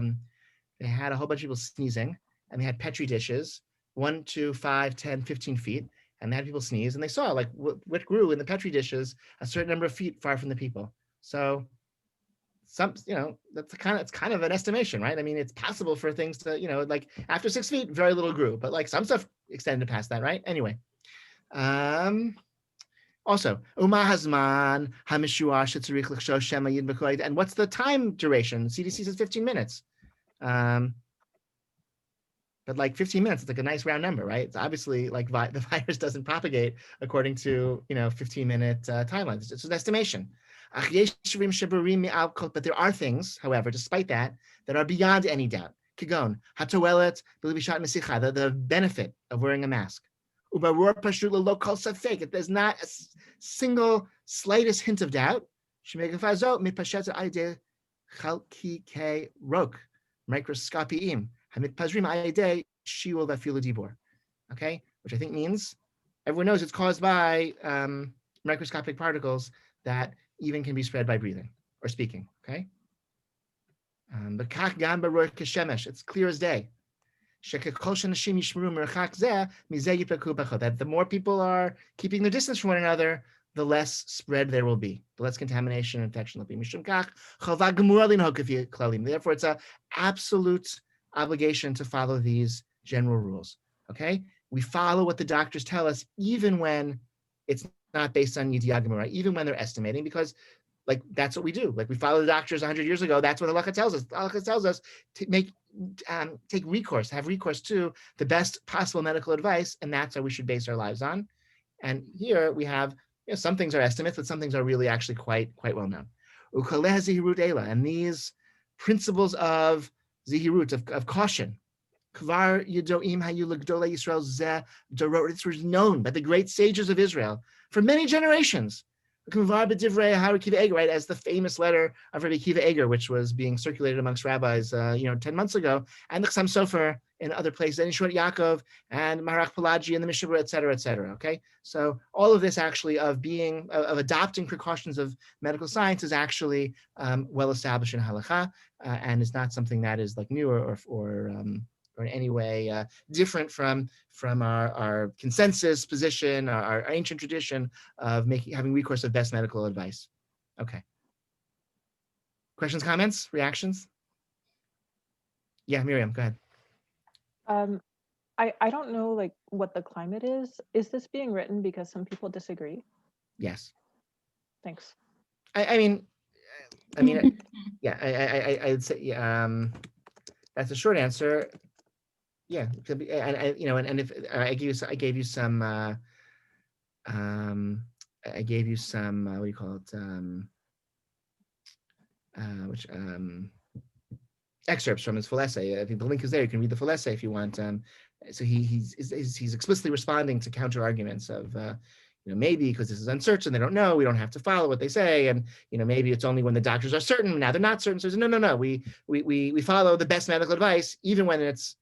they had a whole bunch of people sneezing, and they had Petri dishes, 1, 2, 5, 10, 15 feet, and they had people sneeze, and they saw like what grew in the Petri dishes a certain number of feet far from the people. So it's kind of an estimation, right? I mean, it's possible for things to, like after 6 feet, very little grew, but like some stuff extended past that, right? Anyway, Also, Uma Hazman, Hamishuah, Shetzarich L'Chshosh Shema Yid B'Koid. And what's the time duration? CDC says 15 minutes. But like 15 minutes, it's like a nice round number, right? It's obviously like the virus doesn't propagate according to 15-minute timelines. It's an estimation. But there are things, however, despite that are beyond any doubt. Kigon, hatowelet, the benefit of wearing a mask. If there's not a single slightest hint of doubt, microscopiim, okay, which I think means everyone knows it's caused by microscopic particles that even can be spread by breathing or speaking. Okay, but it's clear as day. That the more people are keeping their distance from one another, the less spread there will be, the less contamination and infection will be. Therefore, it's an absolute obligation to follow these general rules. Okay, we follow what the doctors tell us, even when it's not based on Yidiyah, even when they're estimating, because like that's what we do. Like we follow the doctors 100 years ago. That's what halacha tells us. Halacha tells us to have recourse to the best possible medical advice, and that's what we should base our lives on. And here we have some things are estimates, but some things are really actually quite well known. And these principles of zihirut, of caution, this was known by the great sages of Israel for many generations. Right, as the famous letter of Rabbi Akiva Eger, which was being circulated amongst rabbis, 10 months ago, and the Chassam Sofer in other places, and Yeshua Yaakov and Marach Pelagi and the Mishnah, et cetera, et cetera. Okay, so all of this actually of adopting precautions of medical science is actually well established in halakha, and is not something that is like new or in any way different from our consensus position, our ancient tradition of having recourse of best medical advice. Okay. Questions, comments, reactions? Yeah, Miriam, go ahead. I don't know like what the climate is. Is this being written because some people disagree? Yes. Thanks. I mean, yeah, I'd say that's a short answer. Yeah, it could be, and if I gave you some what do you call it? Excerpts from his full essay. I think the link is there. You can read the full essay if you want. So he's explicitly responding to counter arguments of maybe because this is uncertain, they don't know, we don't have to follow what they say, and maybe it's only when the doctors are certain, now they're not certain. So no, we follow the best medical advice even when it's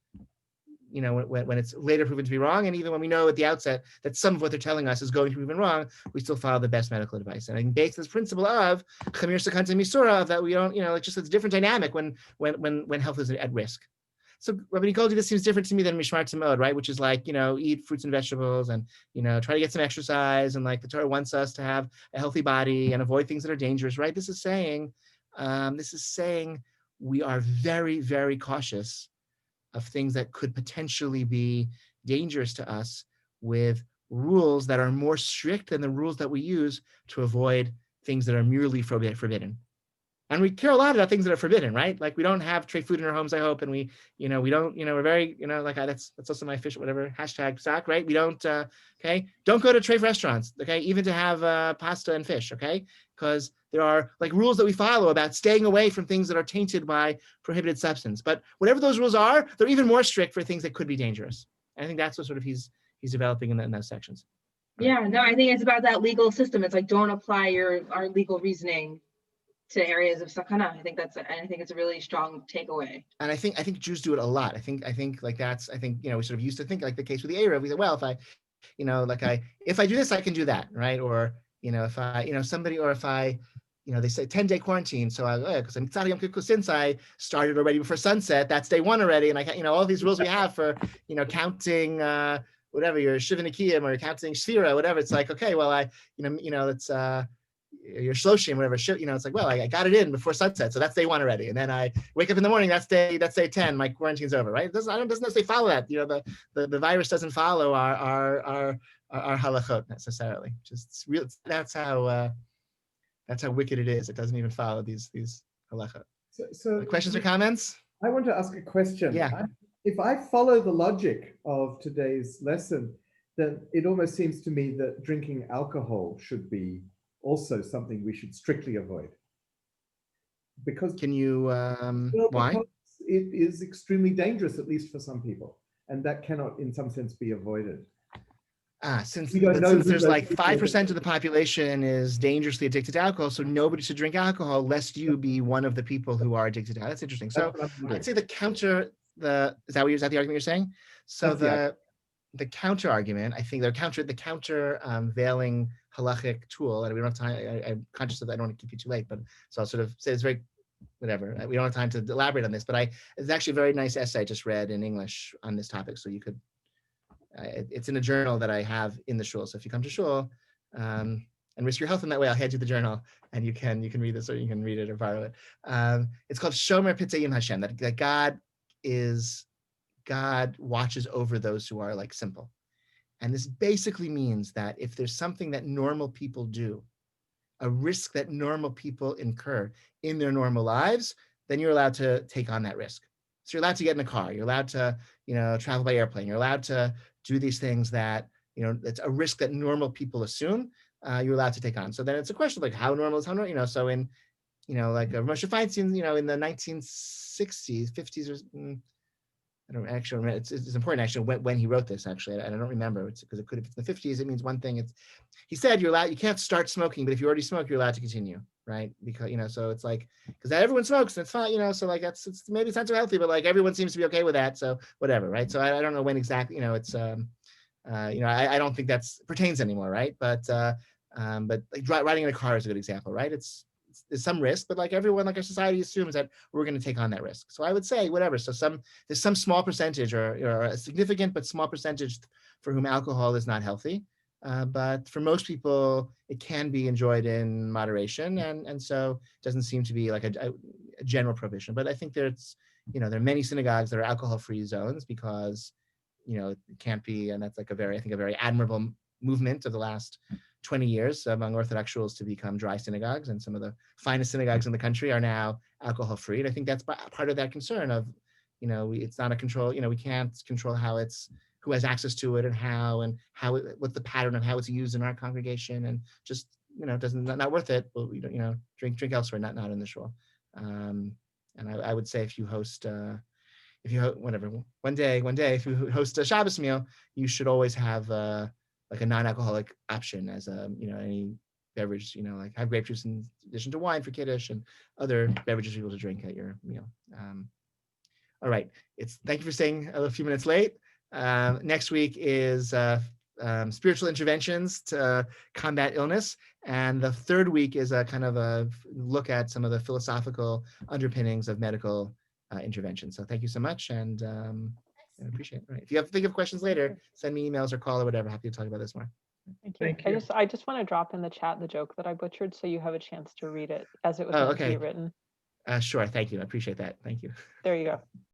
when it's later proven to be wrong, and even when we know at the outset that some of what they're telling us is going to be proven wrong, we still follow the best medical advice. And I think based on this principle of Hamira, Sakanta, Misura, that we don't, it's just it's a different dynamic when health is at risk. So Rabbi Nikolji, this seems different to me than Mishmar Tamod, right? Which is like, eat fruits and vegetables and, try to get some exercise, and like the Torah wants us to have a healthy body and avoid things that are dangerous, right? This is saying we are very, very cautious of things that could potentially be dangerous to us, with rules that are more strict than the rules that we use to avoid things that are merely forbidden. And we care a lot about things that are forbidden, right? Like we don't have tray food in our homes, I hope, and we don't, we're very, like that's also my fish, whatever, hashtag stock, right? We don't, don't go to tray restaurants, okay, even to have pasta and fish, okay? Because there are like rules that we follow about staying away from things that are tainted by prohibited substance. But whatever those rules are, they're even more strict for things that could be dangerous. And I think that's what sort of he's developing in those sections. Yeah, no, I think it's about that legal system. It's like, don't apply our legal reasoning to areas of sakana. I think it's a really strong takeaway. And I think Jews do it a lot. I think like that's, we sort of used to think like the case with the Erev. We said, well, if I do this, I can do that, right? Or if I, somebody, or if I, they say 10-day quarantine. So because since I started already before sunset, that's day one already, and I all these rules we have for counting whatever your Shiva Nikiyim or counting Shvira, whatever. It's like, okay, well, it's your shloshim, whatever, it's like, well, I got it in before sunset, so that's day 1 already. And then I wake up in the morning, that's day 10, my quarantine's over, right? It doesn't necessarily follow that. The virus doesn't follow our halachot necessarily. Just real. That's how wicked it is. It doesn't even follow these halachot. So Questions or comments? I want to ask a question. Yeah. If I follow the logic of today's lesson, then it almost seems to me that drinking alcohol should be also something we should strictly avoid. Because Can you why? because it is extremely dangerous, at least for some people, and that cannot, in some sense, be avoided. Since We don't know who there's those like people 5% of the population is dangerously addicted to alcohol, so nobody should drink alcohol lest you be one of the people who are addicted to alcohol. That's interesting. So That's what I'm wondering. I'd say is that the argument you're saying? So That's the counter argument, I think the counter veiling halachic tool, and we don't have time. I'm conscious of that. I don't want to keep you too late, but so I'll sort of say it's very whatever. We don't have time to elaborate on this, but it's actually a very nice essay I just read in English on this topic. So you could, it's in a journal that I have in the shul. So if you come to shul and risk your health in that way, I'll hand you the journal and you can read this, or you can read it or borrow it. It's called Shomer Pitzayim Hashem. That God watches over those who are like simple. And this basically means that if there's something that normal people do, a risk that normal people incur in their normal lives, then you're allowed to take on that risk. So you're allowed to get in a car, you're allowed to, travel by airplane, you're allowed to do these things that, it's a risk that normal people assume you're allowed to take on. So then it's a question of like how normal is how normal, so in, like Moshe Feinstein, in the 1960s, 50s, or I don't actually remember. It's important actually when he wrote this. Actually, I don't remember. It's because it could have been in the 50s. It means one thing. He said you're allowed. You can't start smoking, but if you already smoke, you're allowed to continue, right? Because so it's like because everyone smokes, and it's fine, So like maybe it's not so healthy, but like everyone seems to be okay with that. So whatever, right? So I don't know when exactly. It's I don't think that pertains anymore, right? But like riding in a car is a good example, right? There's some risk, but like everyone, like our society assumes that we're going to take on that risk. So I would say whatever. So there's some small percentage or a significant but small percentage for whom alcohol is not healthy. But for most people, it can be enjoyed in moderation. And so it doesn't seem to be like a general prohibition. But I think there are many synagogues that are alcohol-free zones because, it can't be, and that's like a very admirable movement of the last 20 years among Orthodox shuls to become dry synagogues, and some of the finest synagogues in the country are now alcohol-free. And I think that's part of that concern of, it's not a control, we can't control who has access to it and what's the pattern of how it's used in our congregation, and just, not worth it. But we don't, drink elsewhere, not in the shul. And I would say if you host, one day, if you host a Shabbos meal, you should always have like a non-alcoholic option as any beverage, like have grape juice in addition to wine for Kiddush and other beverages for people to drink at your meal. All right, thank you for staying a few minutes late. Next week is spiritual interventions to combat illness, and the third week is a kind of a look at some of the philosophical underpinnings of medical intervention. So thank you so much, and I appreciate it. All right. If you think of questions later, send me emails or call or whatever. Happy to talk about this more. Thank you. Thank you. I just want to drop in the chat the joke that I butchered so you have a chance to read it as it was meant to be written. Sure. Thank you. I appreciate that. Thank you. There you go.